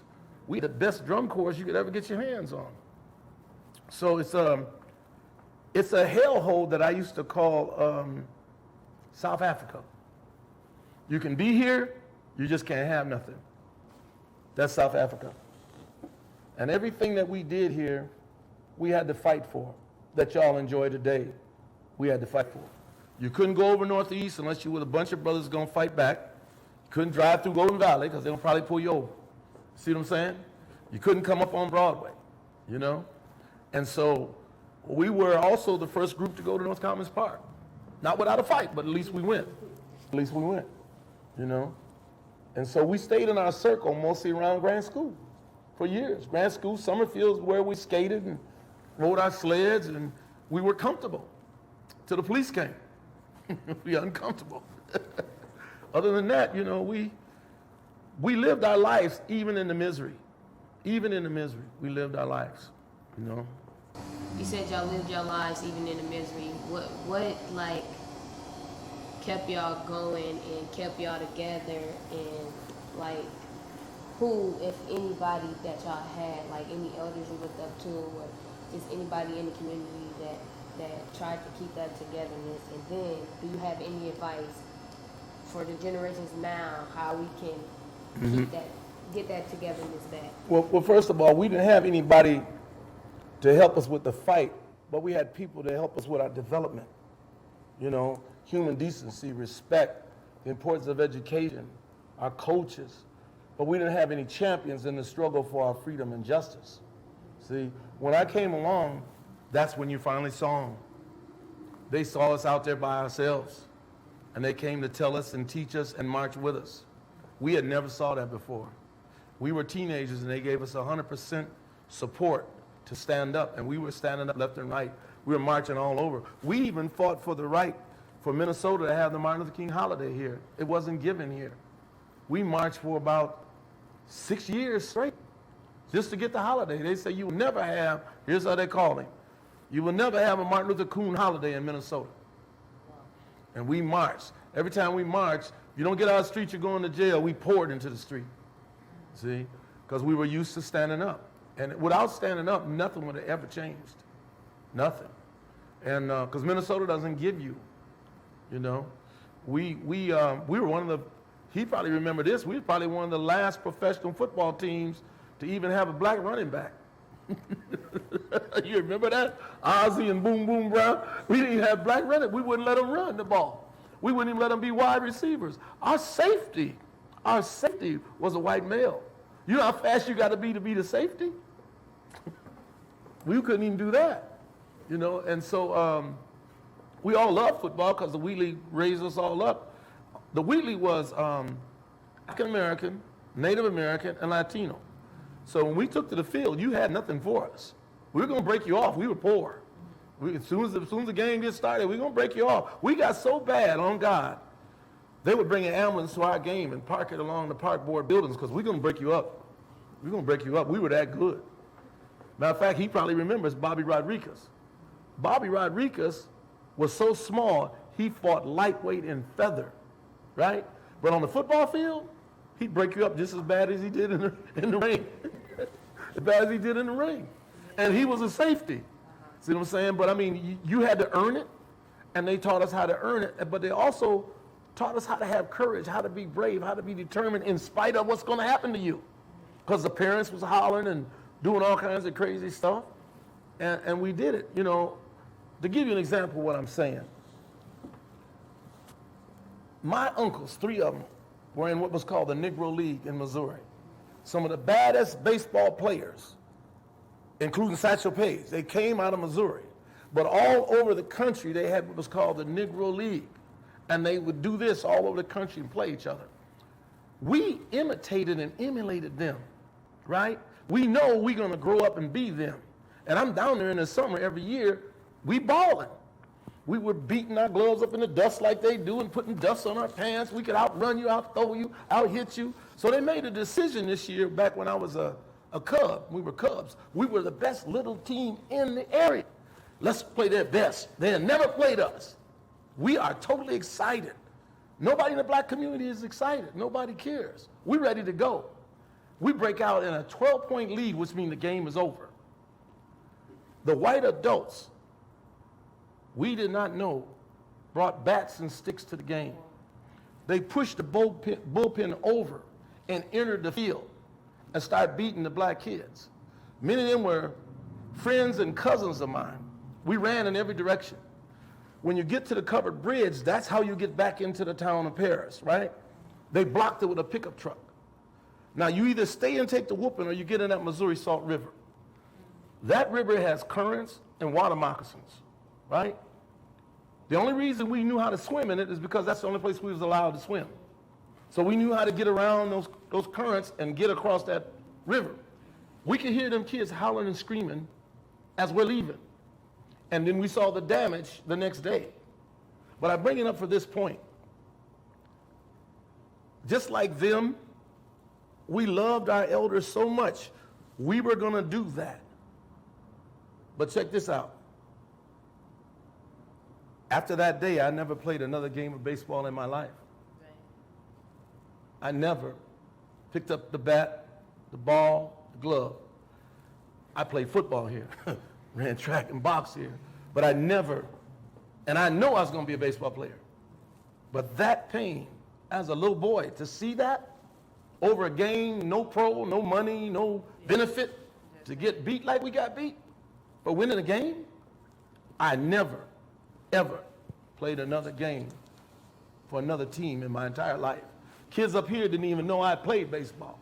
We the best drum corps you could ever get your hands on. So it's a hellhole that I used to call South Africa. You can be here, you just can't have nothing. That's South Africa. And everything that we did here, we had to fight for, that y'all enjoy today. We had to fight for. You couldn't go over Northeast unless you were a bunch of brothers going to fight back. You couldn't drive through Golden Valley because they'll probably pull you over. See what I'm saying? You couldn't come up on Broadway, you know? And so we were also the first group to go to North Commons Park. Not without a fight, but at least we went. At least we went, you know? And so we stayed in our circle mostly around Grant School for years. Grant School, Summerfield's where we skated and rode our sleds, and we were comfortable till the police came. We were uncomfortable. Other than that, you know, we lived our lives even in the misery. Even in the misery, we lived our lives, you know. You said y'all lived your lives even in the misery. What like kept y'all going and kept y'all together, and like who, if anybody that y'all had, like any elders you looked up to, or just anybody in the community that tried to keep that togetherness? And then do you have any advice for the generations now, how we can get that togetherness back? Well, first of all, we didn't have anybody to help us with the fight, but we had people to help us with our development. You know, human decency, respect, the importance of education, our coaches. But we didn't have any champions in the struggle for our freedom and justice. See, when I came along, that's when you finally saw them. They saw us out there by ourselves, and they came to tell us and teach us and march with us. We had never saw that before. We were teenagers, and they gave us 100% support to stand up, and we were standing up left and right. We were marching all over. We even fought for the right for Minnesota to have the Martin Luther King holiday here. It wasn't given here. We marched for about 6 years straight just to get the holiday. They say you will never have, here's how they call him, you will never have a Martin Luther King holiday in Minnesota. And we marched. Every time we marched, if you don't get out of the street, you're going to jail. We poured into the street, see, because we were used to standing up. And without standing up, nothing would have ever changed. Nothing. And because Minnesota doesn't give you, you know. We were one of the, he probably remember this, we were probably one of the last professional football teams to even have a black running back. You remember that? Ozzie and Boom Boom Brown? We didn't have black running. We wouldn't let them run the ball. We wouldn't even let them be wide receivers. Our safety was a white male. You know how fast you got to be the safety? We couldn't even do that, you know. And so we all loved football because the Wheatley raised us all up. The Wheatley was African American, Native American, and Latino. So when we took to the field, you had nothing for us. We were going to break you off. We were poor. As soon as the game gets started, we're going to break you off. We got so bad on God, they would bring an ambulance to our game and park it along the park board buildings because we're going to break you up. We're going to break you up. We were that good. Matter of fact, he probably remembers Bobby Rodriguez. Bobby Rodriguez was so small, he fought lightweight and feather, right? But on the football field, he'd break you up just as bad as he did in the ring. As bad as he did in the ring. And he was a safety. See what I'm saying? But I mean, you had to earn it, and they taught us how to earn it, but they also taught us how to have courage, how to be brave, how to be determined in spite of what's going to happen to you. Because the parents was hollering and doing all kinds of crazy stuff. And we did it, you know. To give you an example of what I'm saying, my uncles, 3 of them, were in what was called the Negro League in Missouri. Some of the baddest baseball players, including Satchel Paige, they came out of Missouri. But all over the country, they had what was called the Negro League. And they would do this all over the country and play each other. We imitated and emulated them, right? We know we're going to grow up and be them. And I'm down there in the summer every year, we balling. We were beating our gloves up in the dust like they do and putting dust on our pants. We could outrun you, out-throw you, out-hit you. So they made a decision this year, back when I was a Cub. We were Cubs. We were the best little team in the area. Let's play their best. They had never played us. We are totally excited. Nobody in the black community is excited. Nobody cares. We're ready to go. We break out in a 12-point lead, which means the game is over. The white adults, we did not know, brought bats and sticks to the game. They pushed the bullpen over and entered the field and started beating the black kids. Many of them were friends and cousins of mine. We ran in every direction. When you get to the covered bridge, that's how you get back into the town of Paris, right? They blocked it with a pickup truck. Now, you either stay and take the whooping or you get in that Missouri Salt River. That river has currents and water moccasins, right? The only reason we knew how to swim in it is because that's the only place we was allowed to swim. So we knew how to get around those currents and get across that river. We could hear them kids howling and screaming as we're leaving. And then we saw the damage the next day. But I bring it up for this point. Just like them, we loved our elders so much, we were going to do that. But check this out. After that day, I never played another game of baseball in my life. I never picked up the bat, the ball, the glove. I played football here, ran track and box here, but I never, and I know I was going to be a baseball player. But that pain, as a little boy, to see that over a game, no pro, no money, no benefit, to get beat like we got beat for winning a game, I never, ever played another game for another team in my entire life. Kids up here didn't even know I played baseball.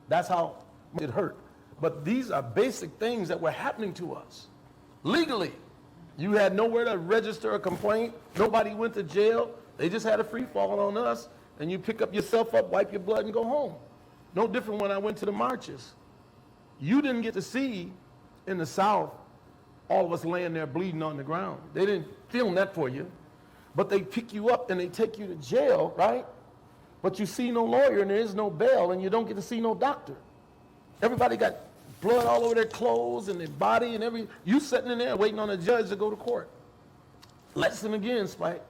That's how it hurt. But these are basic things that were happening to us legally. You had nowhere to register a complaint. Nobody went to jail. They just had a free fall on us, and you pick up yourself up, wipe your blood, and go home. No different when I went to the marches. You didn't get to see in the South all of us laying there bleeding on the ground. They didn't film that for you. But they pick you up and they take you to jail, right? But you see no lawyer and there is no bail, and you don't get to see no doctor. Everybody got blood all over their clothes and their body and everything. You sitting in there waiting on a judge to go to court. Lesson again, Spike.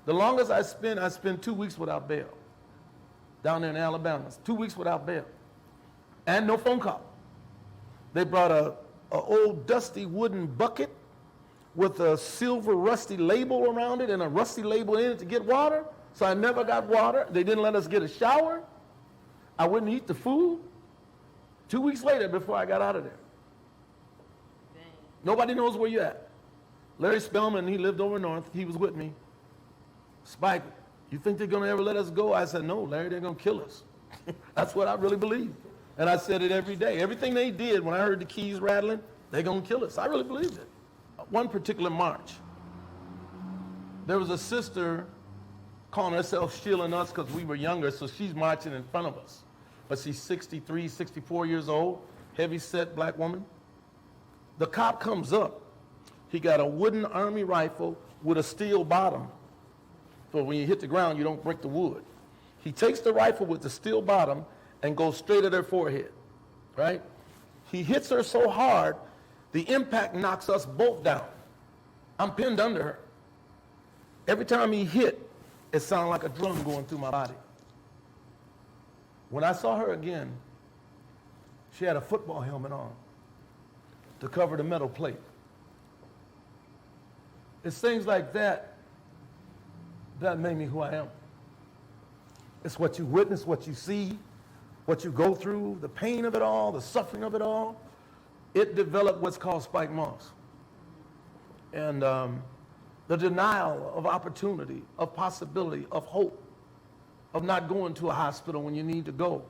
The longest I spent 2 weeks without bail. Down there in Alabama. 2 weeks without bail. And no phone call. They brought a old dusty wooden bucket with a silver rusty label around it and a rusty label in it to get water. So I never got water. They didn't let us get a shower. I wouldn't eat the food. 2 weeks later before I got out of there. Dang. Nobody knows where you're at. Larry Spellman, he lived over north. He was with me. Spike, you think they're going to ever let us go? I said, no, Larry, they're going to kill us. That's what I really believe. And I said it every day. Everything they did when I heard the keys rattling, they're going to kill us. I really believed it. One particular march, there was a sister calling herself shielding us because we were younger, so she's marching in front of us. But she's 63, 64 years old, heavy-set black woman. The cop comes up. He got a wooden army rifle with a steel bottom. So when you hit the ground, you don't break the wood. He takes the rifle with the steel bottom and goes straight at her forehead, right? He hits her so hard, the impact knocks us both down. I'm pinned under her. Every time he hit, it sounded like a drum going through my body. When I saw her again, she had a football helmet on to cover the metal plate. It's things like that that made me who I am. It's what you witness, what you see, what you go through, the pain of it all, the suffering of it all. It developed what's called Spike Moss. And the denial of opportunity, of possibility, of hope, of not going to a hospital when you need to go.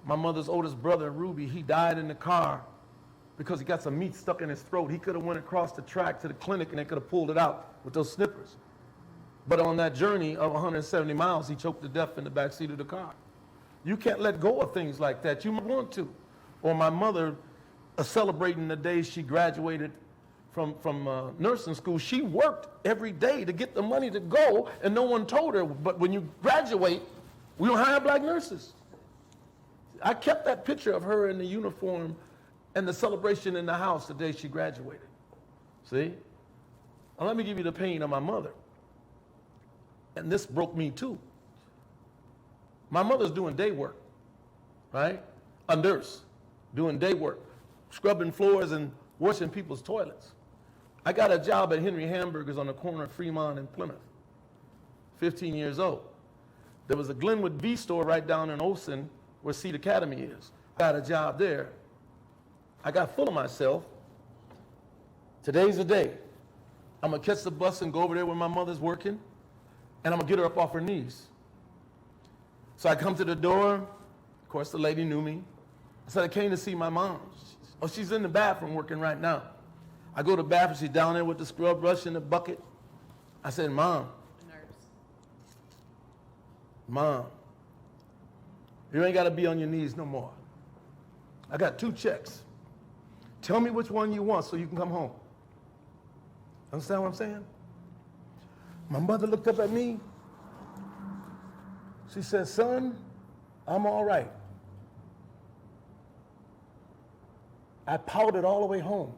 My mother's oldest brother, Ruby, he died in the car because he got some meat stuck in his throat. He could have went across the track to the clinic and they could have pulled it out with those snippers. But on that journey of 170 miles, he choked to death in the backseat of the car. You can't let go of things like that. You might want to. Or my mother, celebrating the day she graduated from nursing school, she worked every day to get the money to go, and no one told her, but when you graduate, we don't hire black nurses. I kept that picture of her in the uniform and the celebration in the house the day she graduated. See? Now let me give you the pain of my mother. And this broke me too. My mother's doing day work, right? A nurse, doing day work, scrubbing floors and washing people's toilets. I got a job at Henry Hamburger's on the corner of Fremont and Plymouth, 15 years old. There was a Glenwood V store right down in Olson where Seed Academy is. I got a job there. I got full of myself. Today's the day. I'm gonna catch the bus and go over there where my mother's working, and I'm gonna get her up off her knees. So I come to the door. Of course, the lady knew me. I said, I came to see my mom. Oh, she's in the bathroom working right now. I go to the bathroom. She's down there with the scrub brush and the bucket. I said, Mom. Mom, you ain't got to be on your knees no more. I got 2 checks. Tell me which one you want so you can come home. Understand what I'm saying? My mother looked up at me. She said, son, I'm all right. I pouted all the way home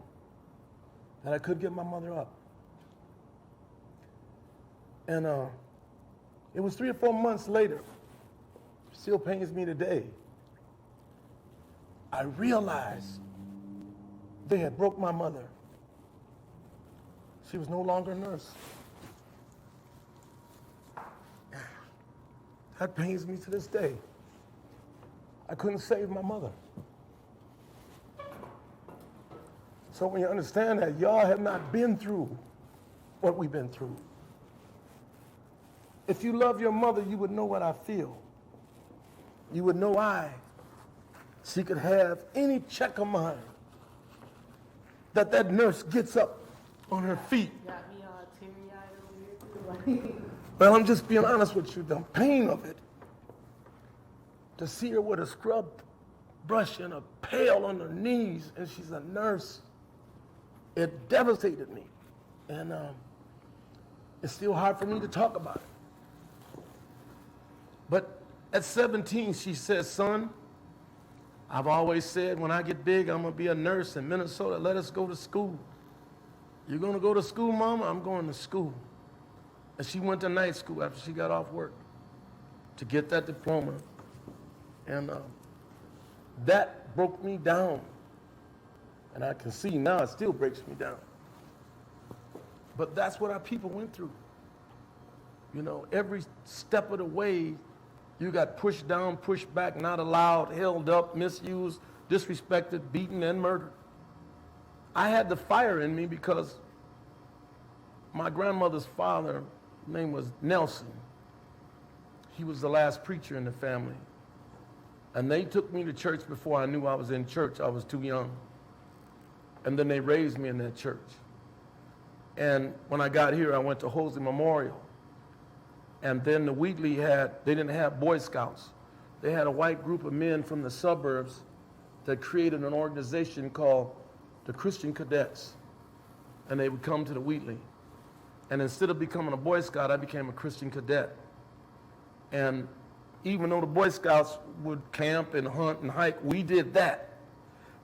that I couldn't get my mother up. And it was 3 or 4 months later, still pains me today, I realized they had broke my mother. She was no longer a nurse. That pains me to this day. I couldn't save my mother. So when you understand that, y'all have not been through what we've been through. If you love your mother, you would know what I feel. You would know she could have any check of mine that nurse gets up on her feet. Got me all teary-eyed over here too. Well, I'm just being honest with you, the pain of it, to see her with a scrub brush and a pail on her knees, and she's a nurse, it devastated me. And it's still hard for me to talk about it. But at 17, she said, son, I've always said when I get big, I'm gonna be a nurse in Minnesota. Let us go to school. You're gonna go to school, Mama? I'm going to school. And she went to night school after she got off work to get that diploma. And that broke me down. And I can see now it still breaks me down. But that's what our people went through. You know, every step of the way, you got pushed down, pushed back, not allowed, held up, misused, disrespected, beaten, and murdered. I had the fire in me because my grandmother's father, his name was Nelson. He was the last preacher in the family. And they took me to church before I knew I was in church. I was too young. And then they raised me in that church. And when I got here, I went to Hosley Memorial. And then the Wheatley they didn't have Boy Scouts. They had a white group of men from the suburbs that created an organization called the Christian Cadets. And they would come to the Wheatley. And instead of becoming a Boy Scout, I became a Christian Cadet. And even though the Boy Scouts would camp and hunt and hike, we did that.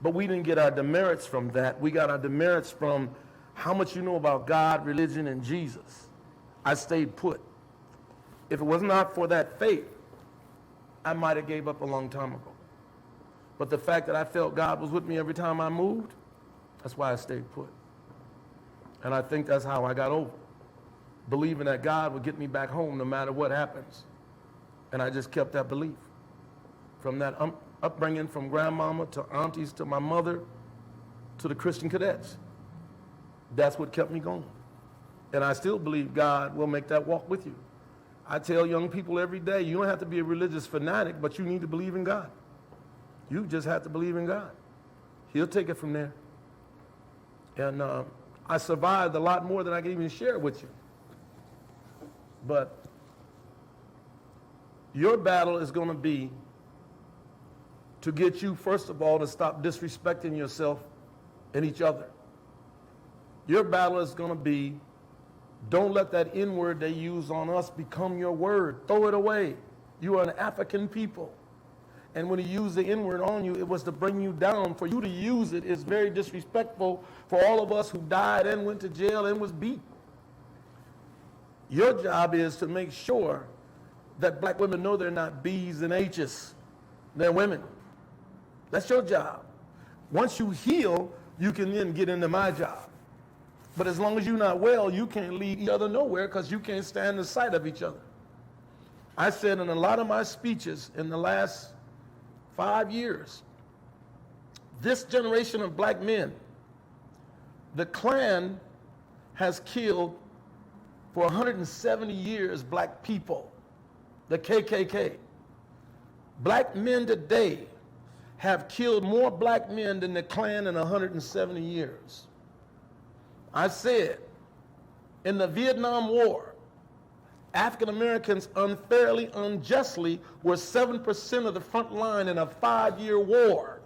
But we didn't get our demerits from that. We got our demerits from how much you know about God, religion, and Jesus. I stayed put. If it was not for that faith, I might have gave up a long time ago. But the fact that I felt God was with me every time I moved, that's why I stayed put. And I think that's how I got over. Believing that God would get me back home no matter what happens. And I just kept that belief. From that upbringing, from grandmama to aunties to my mother to the Christian Cadets. That's what kept me going. And I still believe God will make that walk with you. I tell young people every day, you don't have to be a religious fanatic, but you need to believe in God. You just have to believe in God. He'll take it from there. And I survived a lot more than I can even share with you. But your battle is going to be to get you, first of all, to stop disrespecting yourself and each other. Your battle is going to be, don't let that N-word they use on us become your word. Throw it away. You are an African people. And when he used the N-word on you, it was to bring you down. For you to use it is very disrespectful for all of us who died and went to jail and was beat. Your job is to make sure that black women know they're not B's and H's. They're women. That's your job. Once you heal, you can then get into my job. But as long as you're not well, you can't lead each other nowhere because you can't stand the sight of each other. I said in a lot of my speeches in the last 5 years, this generation of black men, the Klan has killed for 170 years black people, the KKK. Black men today have killed more black men than the Klan in 170 years. I said, in the Vietnam War, African Americans unfairly, unjustly were 7% of the front line in a 5-year war.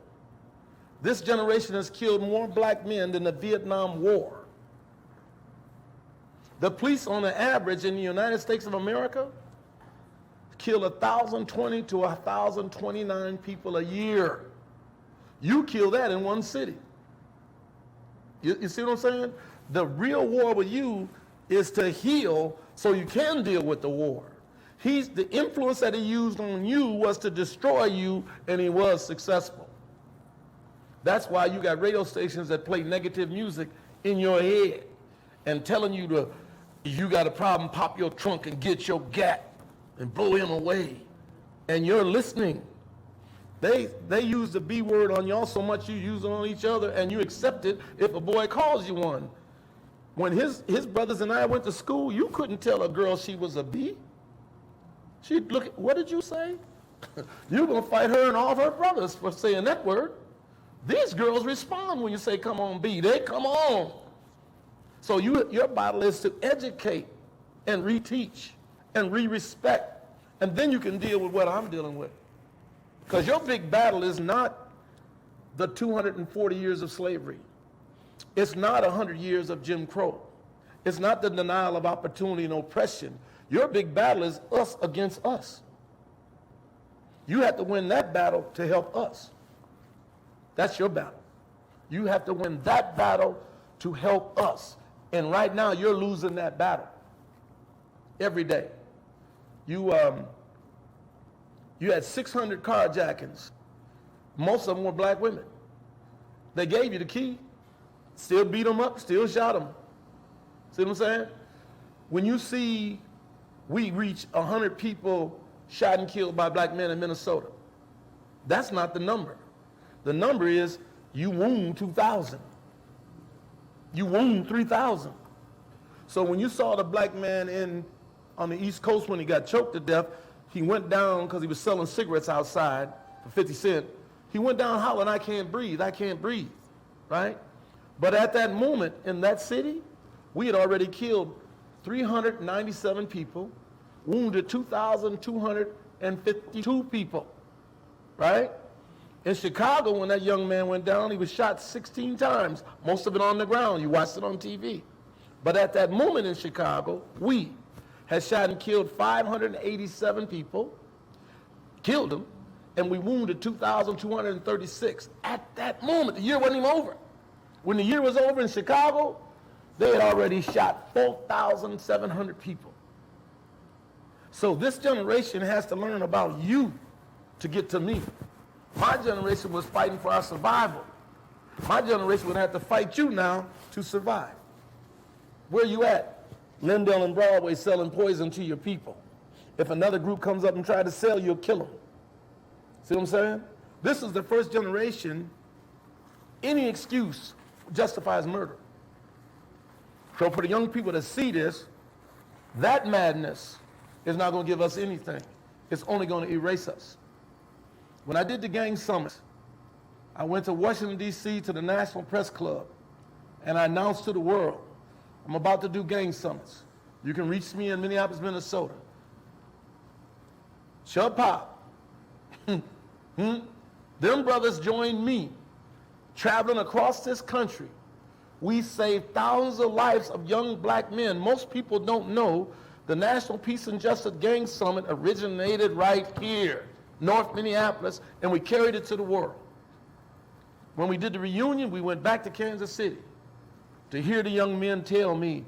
This generation has killed more black men than the Vietnam War. The police on the average in the United States of America kill 1,020 to 1,029 people a year. You kill that in one city. You see what I'm saying? The real war with you is to heal so you can deal with the war. The influence that he used on you was to destroy you, and he was successful. That's why you got radio stations that play negative music in your head and telling you you got a problem, pop your trunk and get your gat. and blow him away. And you're listening. They use the B word on y'all so much you use it on each other, and you accept it if a boy calls you one. When his brothers and I went to school, you couldn't tell a girl she was a B. She'd look at, what did you say? You're going to fight her and all of her brothers for saying that word. These girls respond when you say, come on, B. They come on. So your battle is to educate and reteach and re-respect. And then you can deal with what I'm dealing with. Because your big battle is not the 240 years of slavery. It's not 100 years of Jim Crow. It's not the denial of opportunity and oppression. Your big battle is us against us. You have to win that battle to help us. That's your battle. You have to win that battle to help us. And right now, you're losing that battle every day. You had 600 carjackings. Most of them were black women. They gave you the key, still beat them up, still shot them. See what I'm saying? When you see we reach 100 people shot and killed by black men in Minnesota, that's not the number. The number is you wound 2,000. You wound 3,000. So when you saw the black man on the East Coast when he got choked to death, he went down because he was selling cigarettes outside for 50 cents. He went down hollering, I can't breathe, right? But at that moment in that city, we had already killed 397 people, wounded 2,252 people, right? In Chicago, when that young man went down, he was shot 16 times, most of it on the ground. You watched it on TV. But at that moment in Chicago, we had shot and killed 587 people, killed them, and we wounded 2,236 at that moment. The year wasn't even over. When the year was over in Chicago, they had already shot 4,700 people. So this generation has to learn about you to get to me. My generation was fighting for our survival. My generation would have to fight you now to survive. Where you at? Lindell and Broadway selling poison to your people. If another group comes up and try to sell, you'll kill them. See what I'm saying? This is the first generation. Any excuse justifies murder. So for the young people to see this, that madness is not going to give us anything. It's only going to erase us. When I did the gang summit, I went to Washington, D.C. to the National Press Club, and I announced to the world, I'm about to do gang summits. You can reach me in Minneapolis, Minnesota. Shut pop. Them brothers joined me, traveling across this country. We saved thousands of lives of young black men. Most people don't know the National Peace and Justice Gang Summit originated right here, North Minneapolis, and we carried it to the world. When we did the reunion, we went back to Kansas City to hear the young men tell me,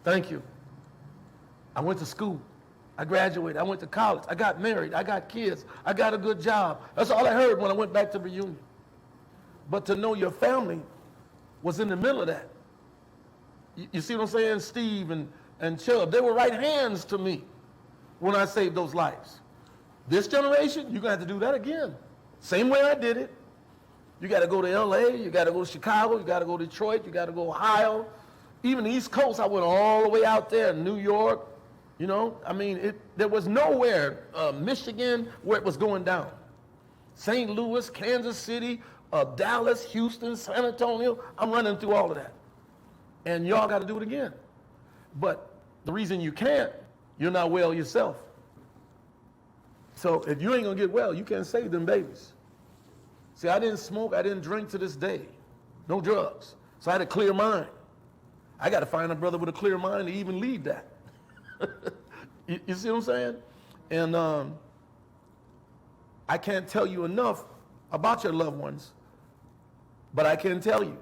thank you. I went to school. I graduated. I went to college. I got married. I got kids. I got a good job. That's all I heard when I went back to the reunion. But to know your family was in the middle of that. You see what I'm saying? Steve and Chubb, they were right hands to me when I saved those lives. This generation, you're going to have to do that again. Same way I did it. You got to go to L.A., you got to go to Chicago, you got to go to Detroit, you got to go Ohio. Even the East Coast, I went all the way out there, New York, you know. I mean, there was nowhere, Michigan, where it was going down. St. Louis, Kansas City, Dallas, Houston, San Antonio, I'm running through all of that. And y'all got to do it again. But the reason you can't, you're not well yourself. So if you ain't going to get well, you can't save them babies. See, I didn't smoke, I didn't drink to this day. No drugs. So I had a clear mind. I got to find a brother with a clear mind to even lead that. you see what I'm saying? And I can't tell you enough about your loved ones, but I can tell you,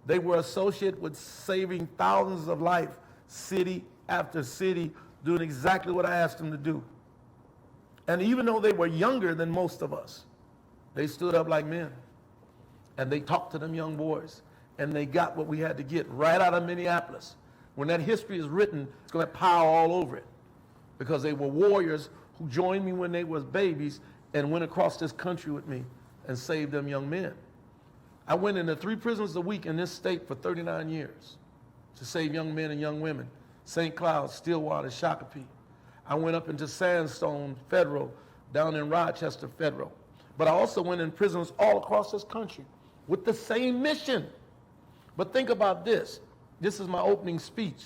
they were associated with saving thousands of lives, city after city, doing exactly what I asked them to do. And even though they were younger than most of us, they stood up like men, and they talked to them young boys, and they got what we had to get right out of Minneapolis. When that history is written, it's going to have power all over it. because they were warriors who joined me when they was babies and went across this country with me and saved them young men. I went into 3 prisons a week in this state for 39 years to save young men and young women. St. Cloud, Stillwater, Shakopee. I went up into Sandstone Federal, down in Rochester Federal. But I also went in prisons all across this country with the same mission. But think about this. This is my opening speech.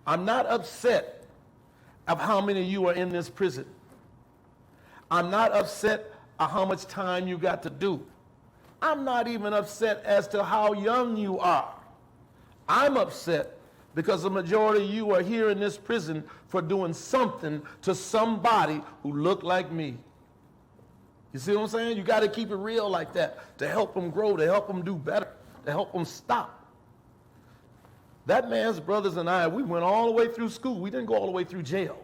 I'm not upset of how many of you are in this prison. I'm not upset of how much time you got to do. I'm not even upset as to how young you are. I'm upset because the majority of you are here in this prison for doing something to somebody who looked like me. You see what I'm saying? You got to keep it real like that to help them grow, to help them do better, to help them stop. That man's brothers and I, we went all the way through school. We didn't go all the way through jail.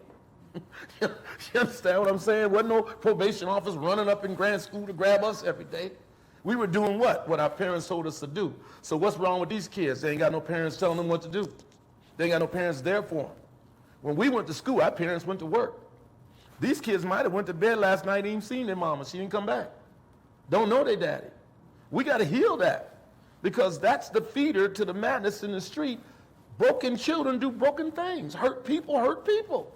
You understand what I'm saying? Wasn't no probation officer running up in grad school to grab us every day. We were doing what? What our parents told us to do. So what's wrong with these kids? They ain't got no parents telling them what to do. They ain't got no parents there for them. When we went to school, our parents went to work. These kids might have went to bed last night and even seen their mama. She didn't come back. Don't know their daddy. We got to heal that because that's the feeder to the madness in the street. Broken children do broken things. Hurt people hurt people.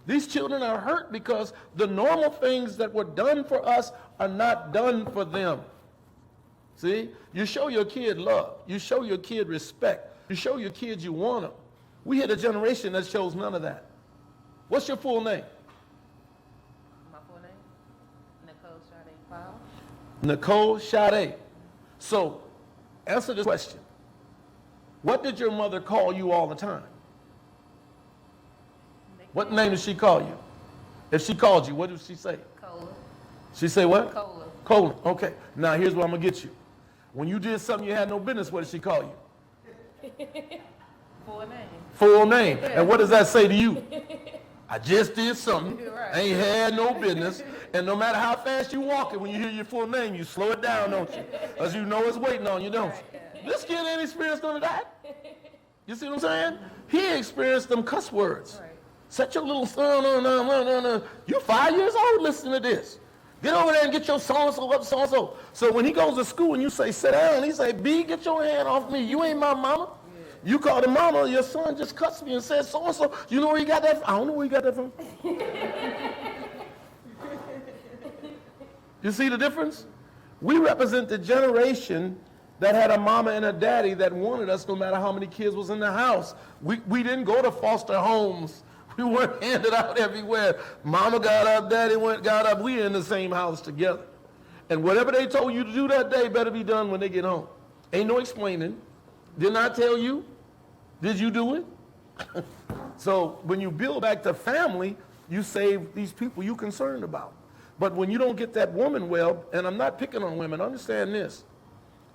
These children are hurt because the normal things that were done for us are not done for them. See? You show your kid love. You show your kid respect. You show your kids you want them. We had a generation that shows none of that. What's your full name? My full name? Nicole Sade Powell. Nicole Sade. So, answer this question. What did your mother call you all the time? What name did she call you? If she called you, what did she say? Cola. She say what? Cola. Cola. Okay. Now here's what I'm gonna get you. When you did something you had no business, what did she call you? Full name. Full name. And what does that say to you? I just did something. Right. I ain't had no business. And no matter how fast you walk it, when you hear your full name, you slow it down, don't you? Because you know it's waiting on you, don't you? This kid ain't experienced none of that. You see what I'm saying? He experienced them cuss words. Right. Set your little son, no. You 5 years old listening to this. Get over there and get your so-and-so up, so-and-so. So when he goes to school and you say, sit down, he say, B, get your hand off me. You ain't my mama. Yeah. You call the mama, your son just cussed me and said so-and-so. You know where you got that from? I don't know where you got that from. You see the difference? We represent the generation that had a mama and a daddy that wanted us no matter how many kids was in the house. We didn't go to foster homes. We weren't handed out everywhere. Mama got up, daddy got up. We in the same house together. And whatever they told you to do that day better be done when they get home. Ain't no explaining. Didn't I tell you? Did you do it? So when you build back the family, you save these people you concerned about. But when you don't get that woman well, and I'm not picking on women, understand this.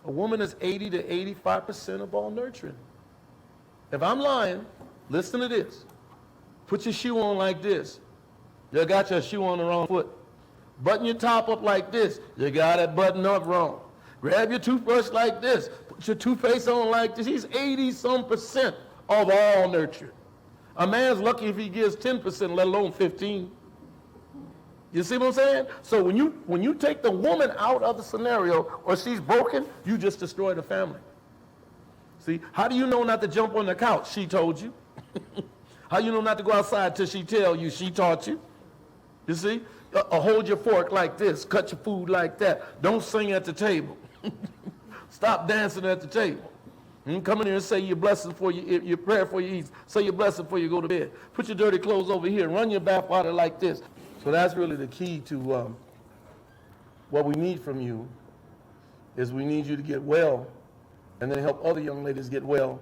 A woman is 80 to 85% of all nurturing. If I'm lying, listen to this. Put your shoe on like this. You got your shoe on the wrong foot. Button your top up like this. You got it buttoned up wrong. Grab your toothbrush like this. Put your toothpaste on like this. He's 80-some% of all nurturing. A man's lucky if he gives 10%, let alone 15%. You see what I'm saying? So when you take the woman out of the scenario or she's broken, you just destroy the family. See, how do you know not to jump on the couch? She told you. How you know not to go outside till she tell you? She taught you. You see? Hold your fork like this. Cut your food like that. Don't sing at the table. Stop dancing at the table. Come in here and say your blessing for your prayer for you eat. Say your blessing before you go to bed. Put your dirty clothes over here. Run your bath water like this. So that's really the key to what we need from you is we need you to get well and then help other young ladies get well,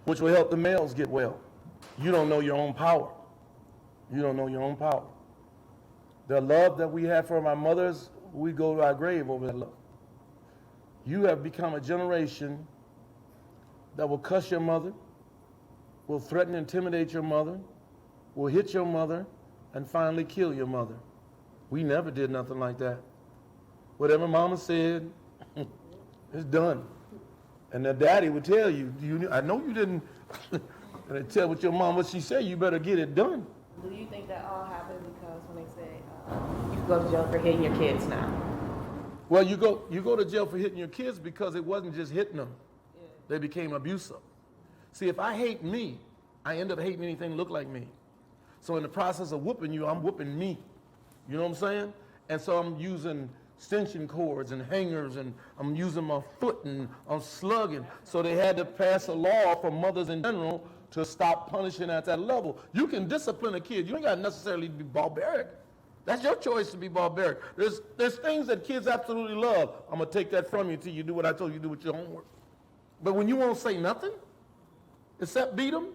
which will help the males get well. You don't know your own power. You don't know your own power. The love that we have from our mothers, we go to our grave over that love. You have become a generation that will cuss your mother, will threaten and intimidate your mother, will hit your mother, and finally kill your mother. We never did nothing like that. Whatever mama said, it's done. And the daddy would tell you, I know you didn't, And they tell what your mom, what she said, you better get it done. Do you think that all happened because when they say you can go to jail for hitting your kids now? Well, you go to jail for hitting your kids because it wasn't just hitting them. Yeah. They became abusive. See, if I hate me, I end up hating anything that look like me. So in the process of whooping you, I'm whooping me. You know what I'm saying? And so I'm using extension cords and hangers, and I'm using my foot, and I'm slugging. So they had to pass a law for mothers in general to stop punishing at that level. You can discipline a kid. You ain't got to necessarily be barbaric. That's your choice to be barbaric. There's things that kids absolutely love. I'm going to take that from you until you do what I told you to do with your homework. But when you won't say nothing, except beat them,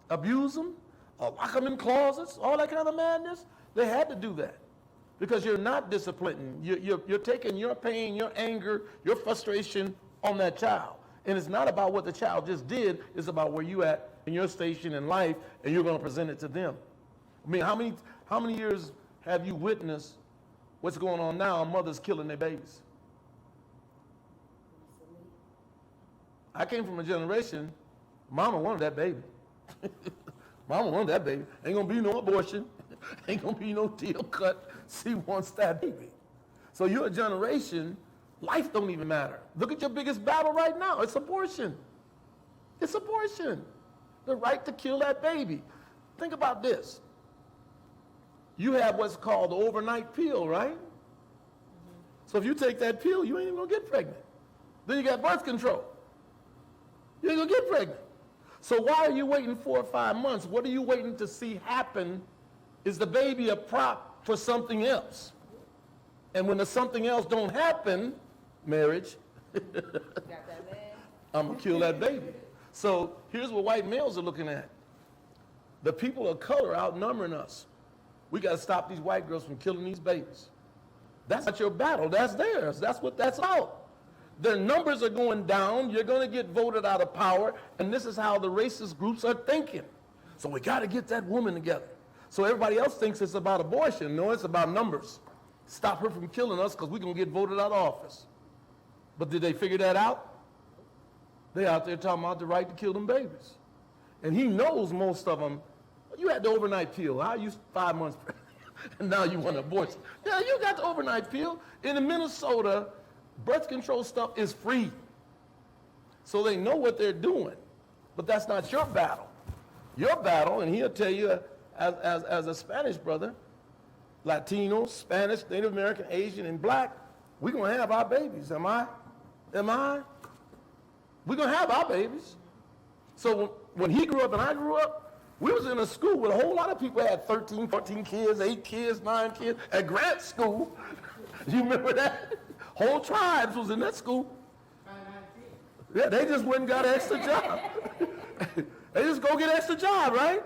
abuse them, lock them in closets, all that kind of madness, they had to do that. Because you're not disciplining. You're taking your pain, your anger, your frustration on that child. And it's not about what the child just did. It's about where you at in your station in life, and you're going to present it to them. I mean, how many years have you witnessed what's going on now, mothers killing their babies? I came from a generation, mama wanted that baby. Mama wanted that baby. Ain't going to be no abortion. Ain't going to be no deal cut. She wants that baby. So you're a generation, life don't even matter. Look at your biggest battle right now. It's abortion. It's abortion. The right to kill that baby. Think about this. You have what's called the overnight pill, right? So if you take that pill, you ain't even gonna get pregnant. Then you got birth control. You ain't gonna get pregnant. So why are you waiting 4 or 5 months? What are you waiting to see happen? Is the baby a prop for something else? And when the something else don't happen, marriage, I'm gonna kill that baby. So here's what white males are looking at. The people of color outnumbering us. We got to stop these white girls from killing these babies. That's not your battle. That's theirs. That's what that's about. Their numbers are going down. You're going to get voted out of power. And this is how the racist groups are thinking. So we got to get that woman together. So everybody else thinks it's about abortion. No, it's about numbers. Stop her from killing us because we're going to get voted out of office. But did they figure that out? They out there talking about the right to kill them babies. And he knows most of them. You had the overnight pill. I used 5 months pregnant, and now you want an abortion. Yeah, you got the overnight pill. In Minnesota, birth control stuff is free. So they know what they're doing. But that's not your battle. Your battle, and he'll tell you as a Spanish brother, Latino, Spanish, Native American, Asian, and black, we're going to have our babies. Am I? We're going to have our babies. So when he grew up and I grew up, we was in a school where a whole lot of people had 13, 14 kids, 8 kids, 9 kids at grad school. You remember that? Whole tribes was in that school. Yeah, they just went and got an extra job. They just go get an extra job, right?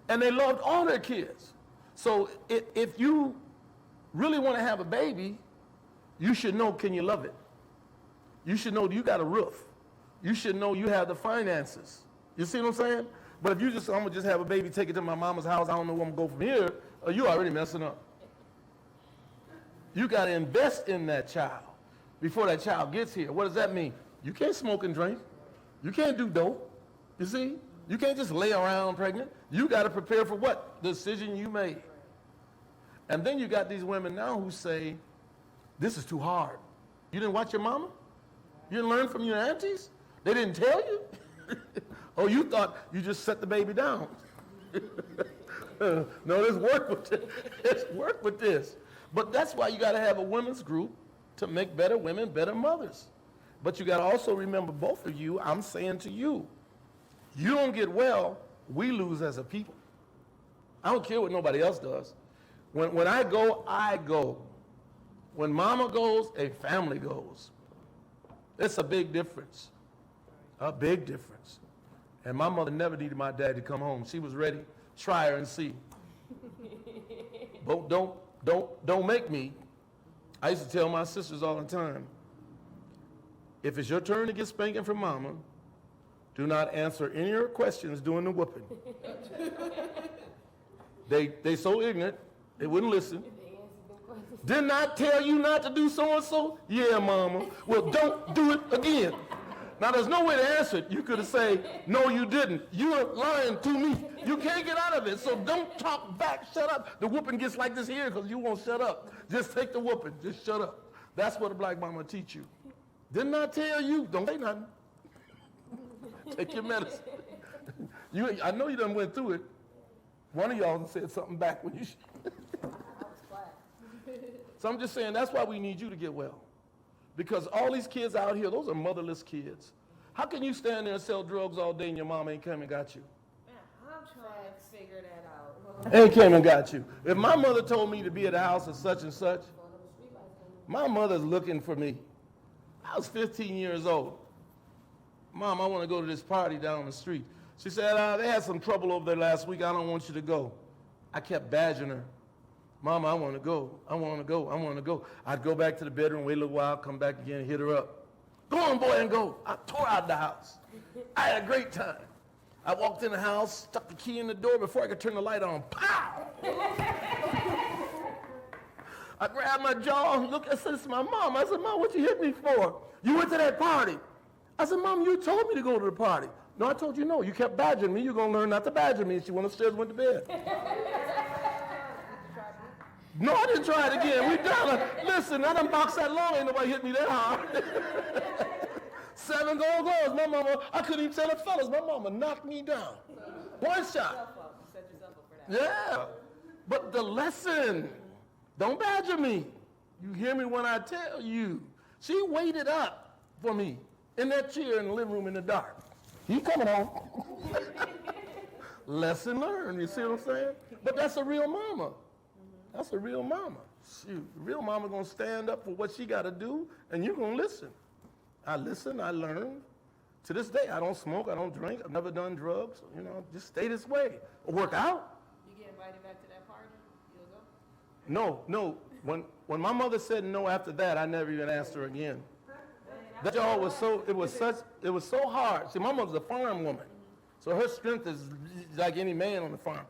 And they loved all their kids. So if you really want to have a baby, you should know, can you love it? You should know you got a roof. You should know you have the finances. You see what I'm saying? But if you just, I'm going to just have a baby, take it to my mama's house, I don't know where I'm going to go from here, you already messing up. You got to invest in that child before that child gets here. What does that mean? You can't smoke and drink. You can't do dope. You see? You can't just lay around pregnant. You got to prepare for what? The decision you made. And then you got these women now who say, this is too hard. You didn't watch your mama? You didn't learn from your aunties? They didn't tell you? Oh, you thought you just set the baby down. No, there's work with this. There's work with this. But that's why you got to have a women's group to make better women, better mothers. But you got to also remember, both of you, I'm saying to you, you don't get well, we lose as a people. I don't care what nobody else does. When I go, I go. When mama goes, a family goes. It's a big difference. A big difference. And my mother never needed my dad to come home. She was ready. Try her and see. But don't make me. I used to tell my sisters all the time, if it's your turn to get spanking from mama, do not answer any of her questions during the whooping. They so ignorant, they wouldn't listen. Didn't I tell you not to do so-and-so? Yeah, mama. Well, don't do it again. Now, there's no way to answer it. You could have said, no, you didn't. You're lying to me. You can't get out of it. So don't talk back. Shut up. The whooping gets like this here because you won't shut up. Just take the whooping. Just shut up. That's what a black mama teach you. Didn't I tell you? Don't say nothing. Take your medicine. I know you done went through it. One of y'all said something back when you So I'm just saying, that's why we need you to get well. Because all these kids out here, those are motherless kids. How can you stand there and sell drugs all day and your mama ain't come and got you? Man, I'm trying to figure that out. Ain't came and got you. If my mother told me to be at the house of such and such, my mother's looking for me. I was 15 years old. Mom, I want to go to this party down the street. She said, they had some trouble over there last week. I don't want you to go. I kept badgering her. Mama, I want to go. I want to go. I want to go. I'd go back to the bedroom, wait a little while, come back again, hit her up. Go on, boy, and go. I tore out the house. I had a great time. I walked in the house, stuck the key in the door before I could turn the light on. Pow! I grabbed my jaw and looked. I said, it's my mom. I said, Mom, what you hit me for? You went to that party. I said, Mom, you told me to go to the party. No, I told you no. You kept badgering me. You're going to learn not to badger me. And she went upstairs and went to bed. No, I didn't try it again. We done. Listen, I done boxed that long. Ain't nobody hit me that hard. 7 gold gloves. My mama, I couldn't even tell the fellas. My mama knocked me down. One shot. Yeah. But the lesson, don't badger me. You hear me when I tell you. She waited up for me in that chair in the living room in the dark. He coming home. Lesson learned. You see what I'm saying? But that's a real mama. That's a real mama. Shoot, real mama gonna stand up for what she gotta do, and you're gonna listen. I listen, I learn. To this day, I don't smoke, I don't drink, I've never done drugs, you know, just stay this way. Work out. You get invited back to that party? You'll go? No. When my mother said no after that, I never even asked her again. That y'all was it was so hard. See, my mother's a farm woman, so her strength is like any man on the farm.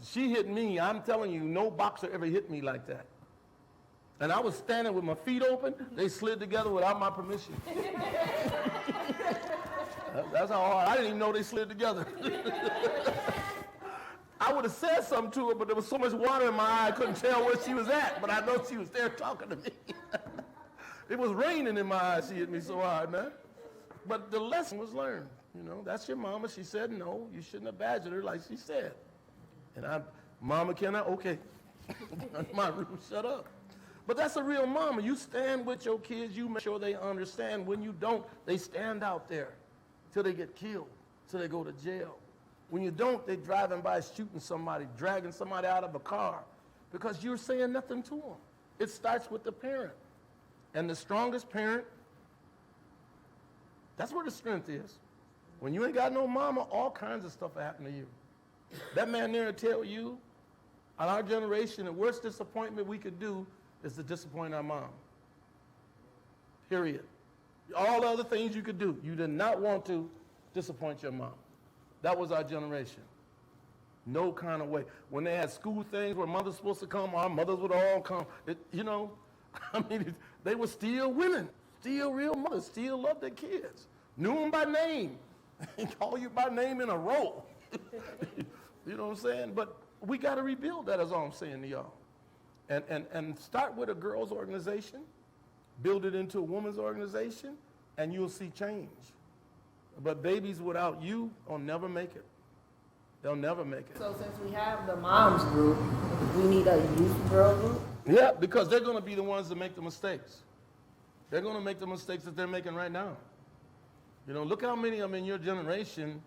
She hit me, I'm telling you, no boxer ever hit me like that. And I was standing with my feet open, they slid together without my permission. That's how hard, I didn't even know they slid together. I would have said something to her, but there was so much water in my eye, I couldn't tell where she was at, but I know she was there talking to me. It was raining in my eyes, she hit me so hard, man. But the lesson was learned, you know, that's your mama, she said no, you shouldn't have badgered her like she said. And Mama, can I? Okay. My room, shut up. But that's a real mama. You stand with your kids. You make sure they understand. When you don't, they stand out there till they get killed, till they go to jail. When you don't, they're driving by shooting somebody, dragging somebody out of a car because you're saying nothing to them. It starts with the parent. And the strongest parent, that's where the strength is. When you ain't got no mama, all kinds of stuff will happen to you. That man there will tell you, in our generation, the worst disappointment we could do is to disappoint our mom. Period. All the other things you could do, you did not want to disappoint your mom. That was our generation. No kind of way. When they had school things where mother's supposed to come, our mothers would all come. They were still women, still real mothers, still loved their kids. Knew them by name. Call you by name in a row. You know what I'm saying? But we got to rebuild that, is all I'm saying to y'all. And start with a girls' organization, build it into a women's organization, and you'll see change. But babies without you will never make it. They'll never make it. So since we have the moms group, we need a youth girl group? Yeah, because they're going to be the ones that make the mistakes. They're going to make the mistakes that they're making right now. You know, look how many of them in your generation,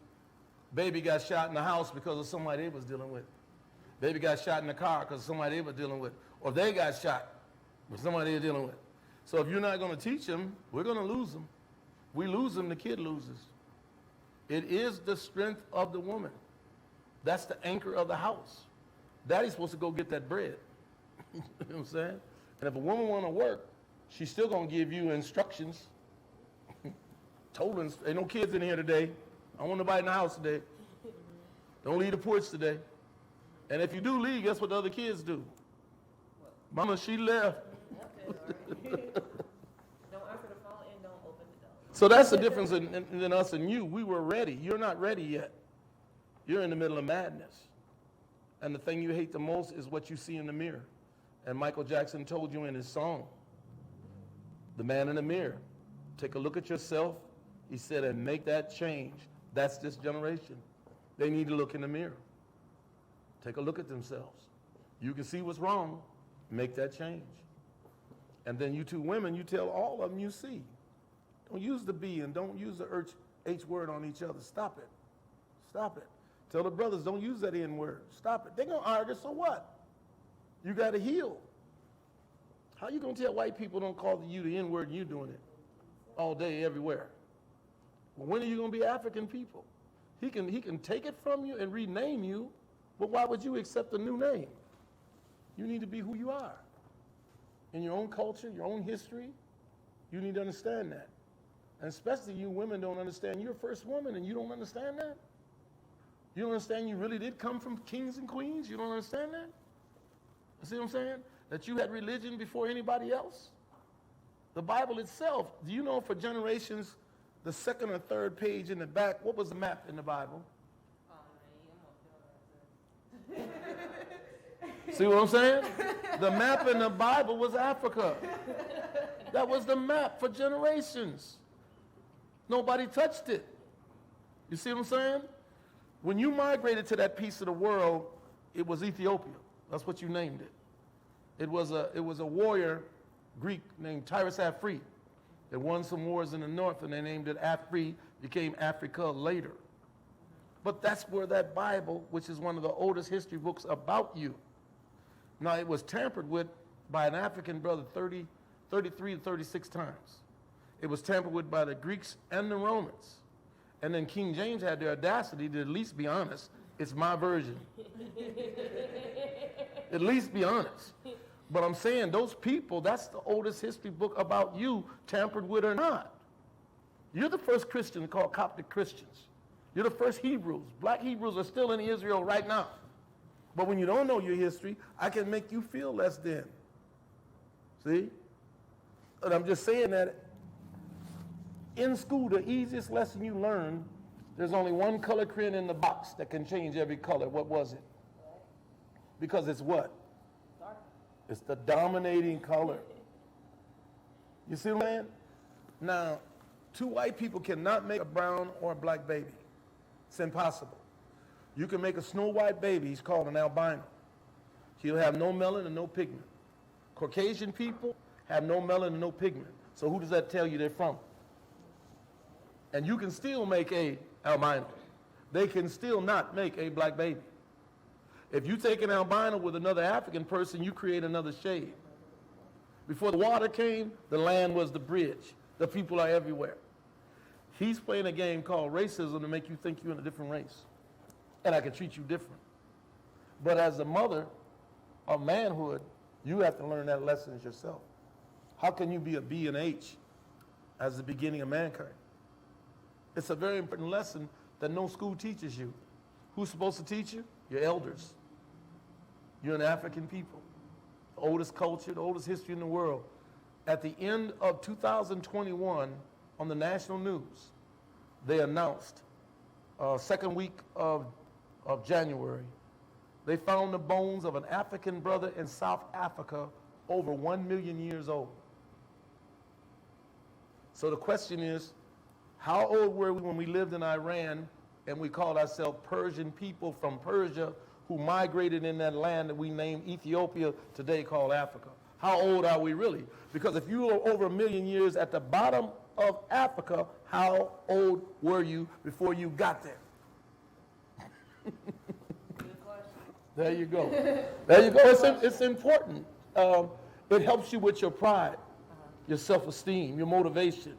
baby got shot in the house because of somebody they was dealing with. Baby got shot in the car because of somebody they were dealing with. Or they got shot with somebody they're dealing with. So if you're not going to teach them, we're going to lose them. We lose them, the kid loses. It is the strength of the woman. That's the anchor of the house. Daddy's supposed to go get that bread. You know what I'm saying? And if a woman want to work, she's still going to give you instructions. Ain't no kids in here today. I don't want nobody in the house today. Don't leave the porch today. And if you do leave, guess what the other kids do? Mama, she left. Don't answer the phone and don't open the door. So that's the difference in us and you. We were ready. You're not ready yet. You're in the middle of madness. And the thing you hate the most is what you see in the mirror. And Michael Jackson told you in his song, The Man in the Mirror, take a look at yourself, he said, and make that change. That's this generation. They need to look in the mirror. Take a look at themselves. You can see what's wrong. Make that change. And then you two women, you tell all of them you see. Don't use the B and don't use the H word on each other. Stop it. Stop it. Tell the brothers, don't use that N word. Stop it. They're going to argue, so what? You got to heal. How you going to tell white people don't call you the N word and you doing it all day, everywhere? Well, when are you going to be African people? He can take it from you and rename you, but why would you accept a new name? You need to be who you are. In your own culture, your own history, you need to understand that. And especially you women don't understand. You're a first woman and you don't understand that? You don't understand you really did come from kings and queens? You don't understand that? You see what I'm saying? That you had religion before anybody else? The Bible itself, do you know for generations, the second or third page in the back, what was the map in the Bible? See what I'm saying? The map in the Bible was Africa. That was the map for generations. Nobody touched it. You see what I'm saying? When you migrated to that piece of the world, it was Ethiopia. That's what you named it. It was a warrior Greek named Tyrus Afri that won some wars in the north, and they named it Afri, became Africa later. But that's where that Bible, which is one of the oldest history books about you. Now, it was tampered with by an African brother 33 to 36 times. It was tampered with by the Greeks and the Romans. And then King James had the audacity to at least be honest. It's my version. At least be honest. But I'm saying those people, that's the oldest history book about you, tampered with or not. You're the first Christian called Coptic Christians. You're the first Hebrews. Black Hebrews are still in Israel right now. But when you don't know your history, I can make you feel less than. See? And I'm just saying that in school, the easiest lesson you learn, there's only one color crayon in the box that can change every color. What was it? Because it's what? It's the dominating color. You see what I'm saying? Now, two white people cannot make a brown or a black baby. It's impossible. You can make a snow white baby. He's called an albino. He'll have no melanin and no pigment. Caucasian people have no melanin and no pigment. So who does that tell you they're from? And you can still make a albino. They can still not make a black baby. If you take an albino with another African person, you create another shade. Before the water came, the land was the bridge. The people are everywhere. He's playing a game called racism to make you think you're in a different race. And I can treat you different. But as a mother of manhood, you have to learn that lesson yourself. How can you be a B and H as the beginning of mankind? It's a very important lesson that no school teaches you. Who's supposed to teach you? Your elders. You're an African people. The oldest culture, the oldest history in the world. At the end of 2021, on the national news, they announced, second week of January, they found the bones of an African brother in South Africa over 1 million years old. So the question is, how old were we when we lived in Iran and we called ourselves Persian people from Persia who migrated in that land that we named Ethiopia, today called Africa? How old are we really? Because if you were over 1 million years at the bottom of Africa, how old were you before you got there? There you go. There you go. It's important. It helps you with your pride, your self-esteem, your motivation.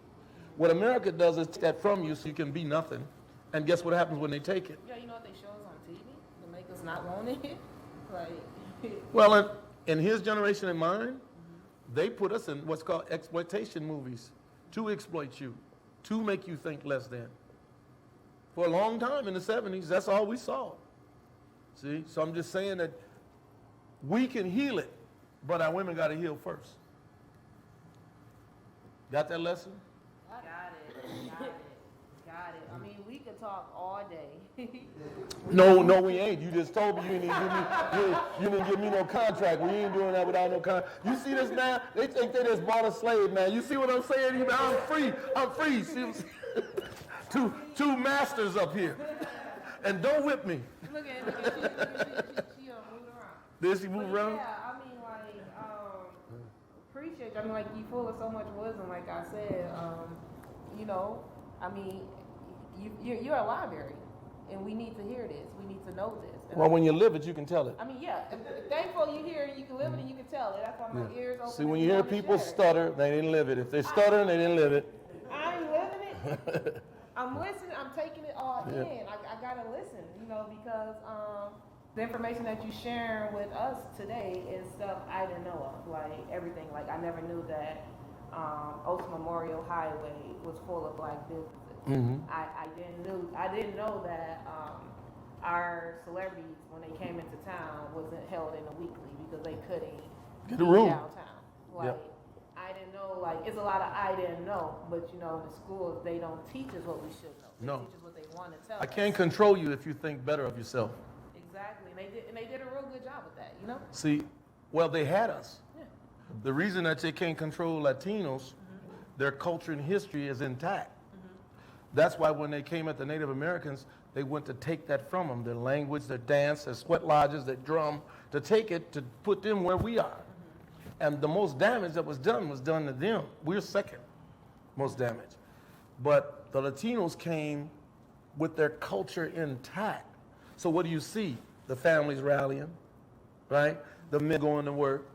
What America does is take that from you so you can be nothing. And guess what happens when they take it? Yeah, you know what they show us on TV to make us not want it? Like, well, in his generation and mine, they put us in what's called exploitation movies to exploit you, to make you think less than. For a long time in the 70s, that's all we saw. See? So I'm just saying that we can heal it, but our women got to heal first. Got that lesson? I got it. could talk all day. No, we ain't. You just told me you didn't give me, you didn't give me no contract. We ain't doing that without no contract. You see this man? They think they just bought a slave, man. You see what I'm saying? I'm free. I'm free. See, two masters up here. And don't whip me. Look at she moved around. Did she move around? Yeah, I mean, like, appreciate you. I mean, like, you full of so much wisdom, like I said. You know, I mean, you're a library, and we need to hear this. We need to know this. And Well, when you live it, you can tell it. I mean, yeah. Thankful you hear it, you can live it, and you can tell it. That's why my ears open. See, when you hear people stutter, they didn't live it. If they stutter, they didn't live it. I ain't living it. I'm listening. I'm taking it all in. I gotta listen, you know, because the information that you sharing with us today is stuff I didn't know of. Like everything. Like I never knew that Oaks Memorial Highway was full of black businesses. Mm-hmm. I didn't know that our celebrities, when they came into town, wasn't held in a weekly because they couldn't Get a room downtown. Like I didn't know. Like it's a lot of I didn't know, but you know, in the schools they don't teach us what we should know. They teach us what they want to tell us. I can't control you if you think better of yourself. Exactly, and they did a real good job with that. You know. See, well, they had us. Yeah. The reason that they can't control Latinos, their culture and history is intact. That's why when they came at the Native Americans, they went to take that from them, their language, their dance, their sweat lodges, their drum, to take it to put them where we are. And the most damage that was done to them. We're second most damage. But the Latinos came with their culture intact. So what do you see? The families rallying, right? The men going to work,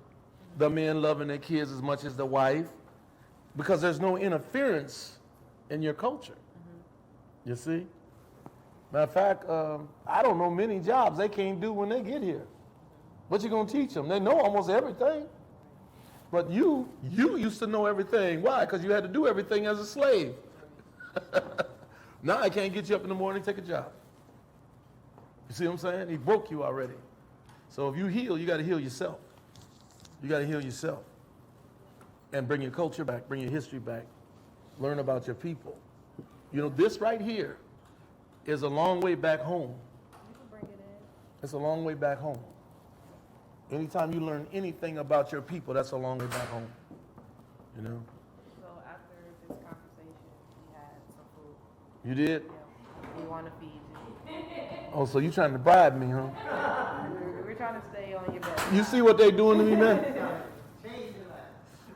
the men loving their kids as much as the wife, because there's no interference in your culture. You see? Matter of fact, I don't know many jobs they can't do when they get here. What you gonna teach them? They know almost everything. But you used to know everything. Why? Because you had to do everything as a slave. Now I can't get you up in the morning, take a job. You see what I'm saying? He broke you already. So if you heal, you got to heal yourself. You got to heal yourself. And bring your culture back, bring your history back. Learn about your people. You know, this right here is a long way back home. You can bring it in. It's a long way back home. Anytime you learn anything about your people, that's a long way back home. You know? So after this conversation, we had some food. You did? Yeah. We want to feed you. Oh, so you trying to bribe me, huh? We're trying to stay on your best. You see what they doing to me, man?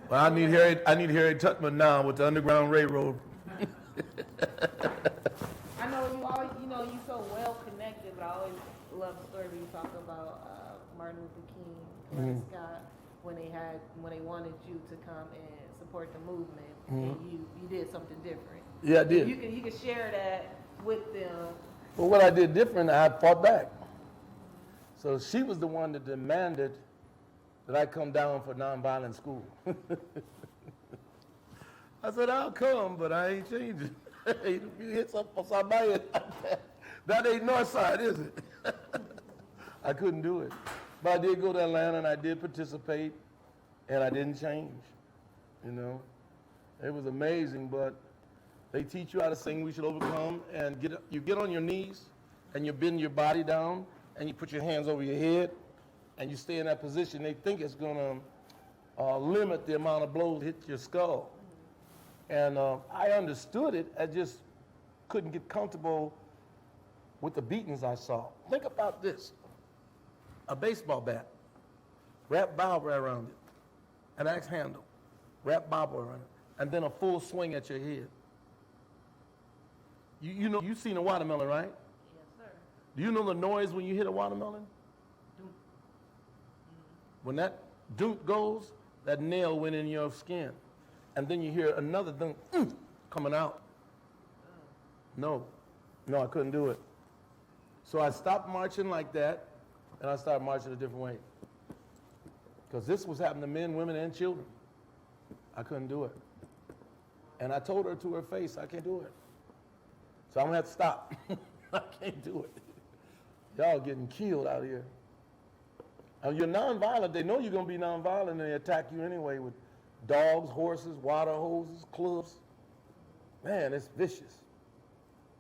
Well, I need Harriet Tubman now with the Underground Railroad. I know you always, you know, you so well connected, but I always love the story when you talk about Martin Luther King, Scott, when they wanted you to come and support the movement, and you did something different. Yeah, I did. You can share that with them. Well, what I did different, I fought back. So she was the one that demanded that I come down for nonviolent school. I said, I'll come, but I ain't changing. You hit somebody, that ain't Northside, is it? I couldn't do it. But I did go to Atlanta, and I did participate, and I didn't change, you know. It was amazing, but they teach you how to sing We Should Overcome, and you get on your knees, and you bend your body down, and you put your hands over your head, and you stay in that position. They think it's going to limit the amount of blows that hit your skull. And I understood it. I just couldn't get comfortable with the beatings I saw. Think about this. A baseball bat, wrap barbed around it, an axe handle, wrap barbed around it, and then a full swing at your head. You know, you've seen a watermelon, right? Yes, sir. Do you know the noise when you hit a watermelon? Doom. When that doom goes, that nail went in your skin. And then you hear another thing coming out. No, I couldn't do it. So I stopped marching like that, and I started marching a different way. Because this was happening to men, women, and children. I couldn't do it. And I told her to her face, I can't do it. So I'm going to have to stop. I can't do it. Y'all getting killed out here. And you're nonviolent. They know you're going to be nonviolent, and they attack you anyway with dogs, horses, water hoses, clubs. Man, it's vicious.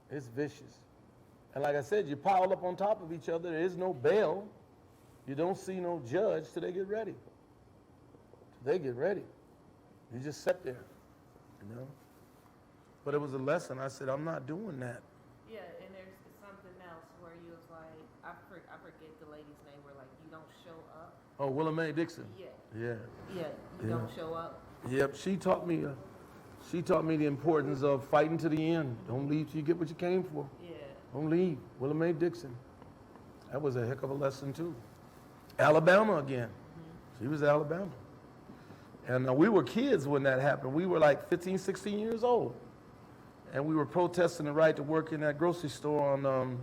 It's vicious. And like I said, you pile up on top of each other. There is no bail. You don't see no judge till they get ready. Till they get ready. You just sit there, you know. But it was a lesson. I said, I'm not doing that. Yeah, and there's something else where you was like, I forget the lady's name, where like you don't show up. Oh, Willa Mae Dixon. Yeah. Yeah. Yeah, you don't show up. Yep. She taught me the importance of fighting to the end. Don't leave till you get what you came for. Yeah. Don't leave. Willa Mae Dixon. That was a heck of a lesson too. Alabama again. She was Alabama. And we were kids when that happened. We were like 15, 16 years old. And we were protesting the right to work in that grocery store on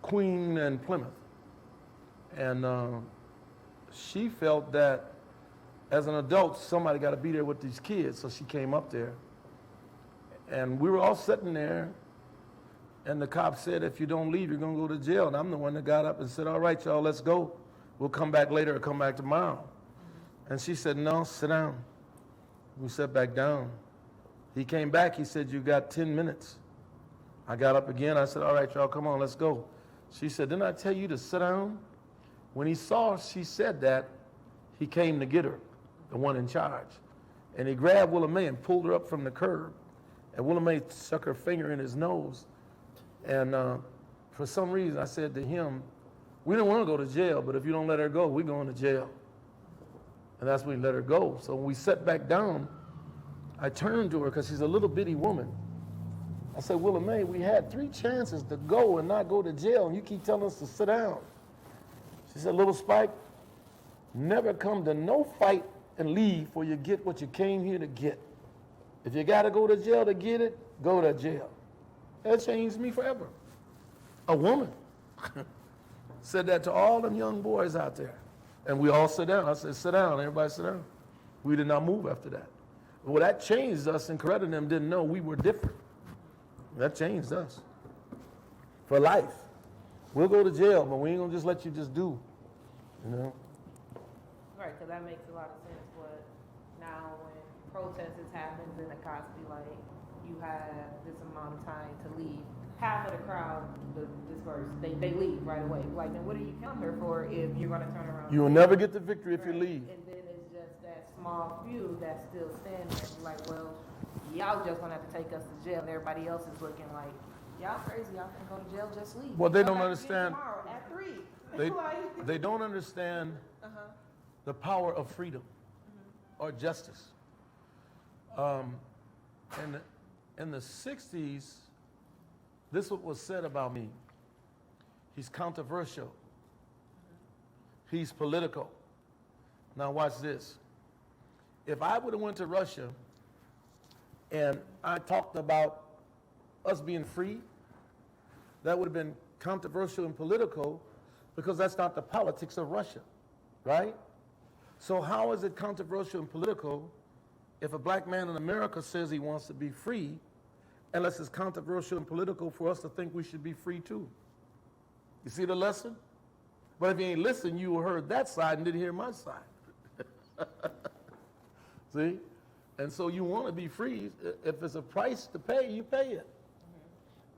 Queen and Plymouth. And she felt that as an adult, somebody got to be there with these kids. So she came up there. And we were all sitting there. And the cop said, if you don't leave, you're going to go to jail. And I'm the one that got up and said, all right, y'all, let's go. We'll come back later or come back tomorrow. And she said, no, sit down. We sat back down. He came back, he said, you got 10 minutes. I got up again, I said, all right, y'all, come on, let's go. She said, didn't I tell you to sit down? When he saw she said that, he came to get her, the one in charge. And he grabbed Willa Mae and pulled her up from the curb. And Willa Mae stuck her finger in his nose. And for some reason, I said to him, we don't want to go to jail, but if you don't let her go, we're going to jail. And that's when he let her go. So when we sat back down, I turned to her because she's a little bitty woman. I said, Willa Mae, we had 3 chances to go and not go to jail, and you keep telling us to sit down. She said, little Spike, never come to no fight and leave before you get what you came here to get. If you got to go to jail to get it, go to jail. That changed me forever. A woman said that to all them young boys out there. And we all sit down. I said, sit down. Everybody sit down. We did not move after that. Well, that changed us, and Coretta and them didn't know we were different. That changed us. For life. We'll go to jail, but we ain't going to just let you just do, you know? Right, because that makes a lot of sense. But now when protests happens and the cops be like, you have this amount of time to leave, half of the crowd disperse. They leave right away. Like, then what are you coming here for if you're going to turn around? You will never get the victory if you leave. And then it's just that small few that's still standing there. Like, well, y'all just going to have to take us to jail. And everybody else is looking like, y'all crazy. Y'all can go to jail, just leave. Well, they Come don't back again understand. tomorrow at 3. They don't understand the power of freedom or justice. In the 60s, this is what was said about me. He's controversial. He's political. Now watch this. If I would have went to Russia and I talked about us being free, that would have been controversial and political because that's not the politics of Russia, right? So how is it controversial and political if a black man in America says he wants to be free, unless it's controversial and political for us to think we should be free too? You see the lesson? But if you ain't listened, you heard that side and didn't hear my side. See? And so you want to be free. If it's a price to pay, you pay it.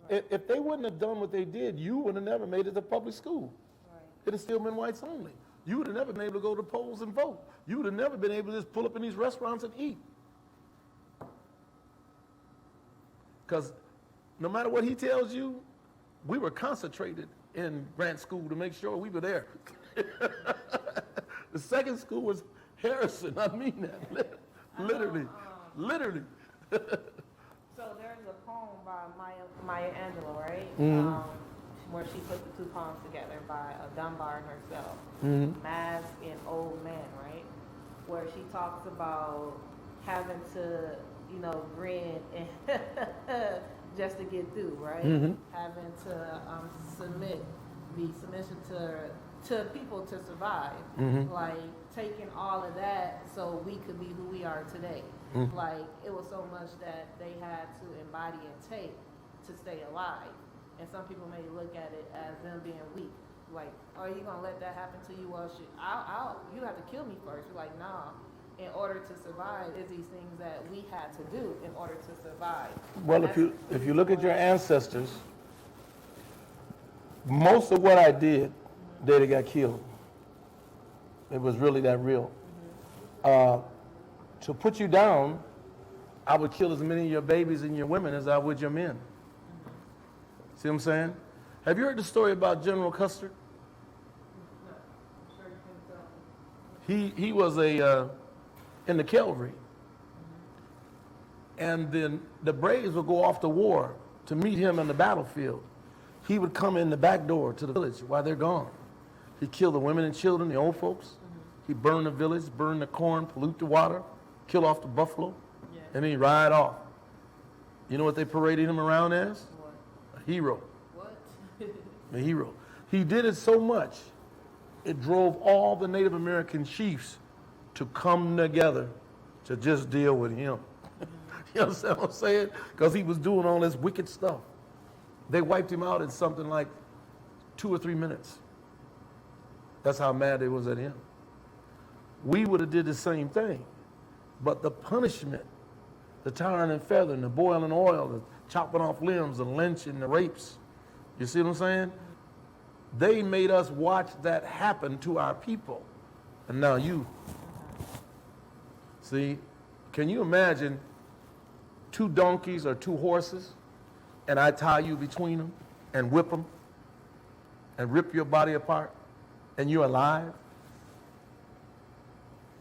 Right. If they wouldn't have done what they did, you would have never made it to public school. Right. It would have still been whites only. You would have never been able to go to polls and vote. You would have never been able to just pull up in these restaurants and eat. Because no matter what he tells you, we were concentrated in Grant School to make sure we were there. The second school was Harrison. I mean that. Literally. Literally. So there's a poem by Maya Angelou, right? Where she put the 2 poems together by Dunbar and herself. Mask and Old Man, right? Where she talks about having to, grin and just to get through, right? Having to be submission to people to survive. Like taking all of that so we could be who we are today. Like it was so much that they had to embody and take to stay alive. And some people may look at it as them being weak. Like, are you gonna let that happen to you? Well, you have to kill me first. We're like, nah. in order to survive is these things that we had to do in order to survive. Well, if you look at your ancestors, most of what I did, they got killed. It was really that real. To put you down, I would kill as many of your babies and your women as I would your men. See what I'm saying? Have you heard the story about General Custer? No, I'm sure you can tell me. He was in the cavalry. And then the Braves would go off to war to meet him in the battlefield. He would come in the back door to the village while they're gone. He'd kill the women and children, the old folks. He'd burn the village, burn the corn, pollute the water, kill off the buffalo, and then he'd ride off. You know what they paraded him around as? What? A hero. What? A hero. He did it so much, it drove all the Native American chiefs to come together to just deal with him. You understand what I'm saying? Because he was doing all this wicked stuff. They wiped him out in something like 2 or 3 minutes. That's how mad they was at him. We would have did the same thing. But the punishment, the tarring and feathering, the boiling oil, the chopping off limbs, the lynching, the rapes, you see what I'm saying? They made us watch that happen to our people. And now you. See, can you imagine 2 donkeys or 2 horses, and I tie you between them and whip them and rip your body apart, and you're alive?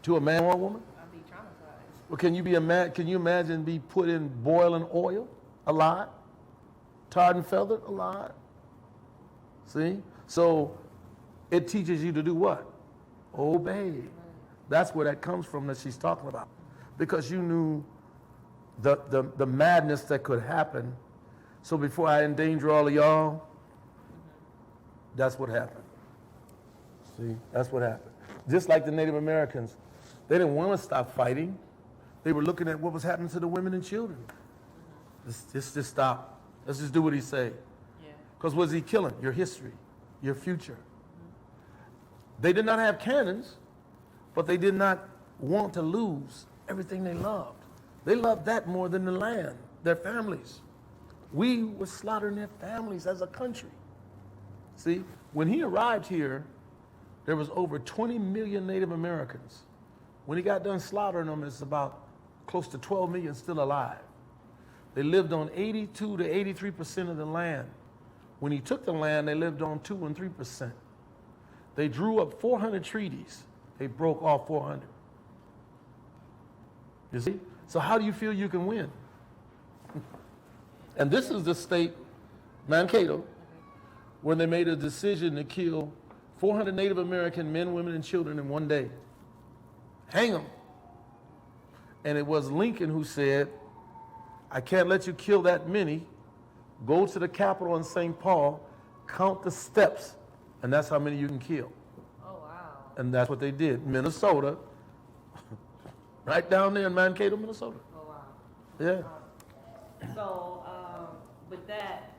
To a man or a woman? I'd be traumatized. Well, can you imagine be put in boiling oil alive? Tarred and feathered alive? See? So it teaches you to do what? Obey. That's where that comes from that she's talking about. Because you knew the madness that could happen. So before I endanger all of y'all, that's what happened. See? That's what happened. Just like the Native Americans, they didn't want to stop fighting. They were looking at what was happening to the women and children. Let's just stop. Let's just do what he say. Because what is he killing? Your history, your future. They did not have cannons, but they did not want to lose everything they loved. They loved that more than the land, their families. We were slaughtering their families as a country. See, when he arrived here, there was over 20 million Native Americans. When he got done slaughtering them, it's about close to 12 million still alive. They lived on 82 to 83% of the land. When he took the land, they lived on 2 and 3%. They drew up 400 treaties. They broke all 400. You see? So how do you feel you can win? And this is the state, Mankato, when they made a decision to kill 400 Native American men, women, and children in one day. Hang them. And it was Lincoln who said, I can't let you kill that many. Go to the Capitol in St. Paul, count the steps, and that's how many you can kill. Oh, wow. And that's what they did. Minnesota, right down there in Mankato, Minnesota. Oh, wow. Yeah. So, with that,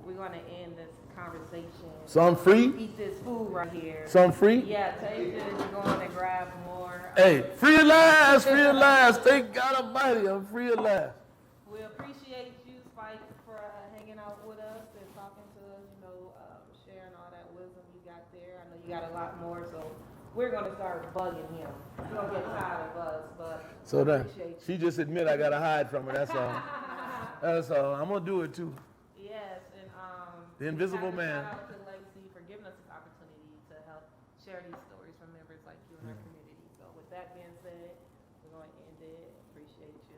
we're going to end this conversation. So I'm free? Eat this food right here. So I'm free? Yeah, taste it. We're going to grab more. Hey, free at last, free at last. Thank God Almighty, I'm free at last. We appreciate you, Spike, for hanging out with us and talking to us, sharing all that wisdom you got there. I know you got a lot more, so we're going to start bugging him. He's going to get tired of us, but So we that appreciate you. she just admit I gotta hide from her, that's all. That's all. I'm gonna do it too. Yes, and The Invisible we have to Man. Shout out to Legacy for giving us this opportunity to help share these stories from members like you in our community. So with that being said, we're going to end it. Appreciate you.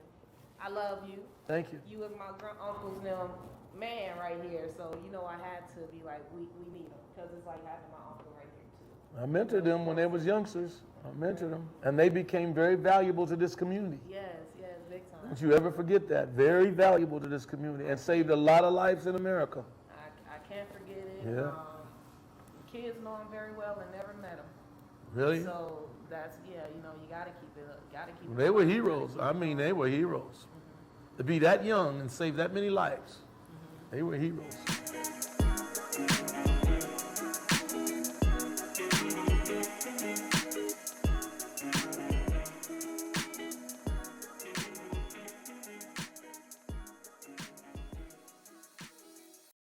I love you. Thank you. You was my uncle's now man right here, so I had to be like, we need him, because it's like having my uncle right here too. I mentored them when they was youngsters. I mentored them. And they became very valuable to this community. Yes, big time. Don't you ever forget that. Very valuable to this community and saved a lot of lives in America. I can't forget it. Yeah. Kids know him very well and never met him. Really? So that's, you gotta keep it up. They were heroes. I mean, they were heroes. To be that young and save that many lives, they were heroes.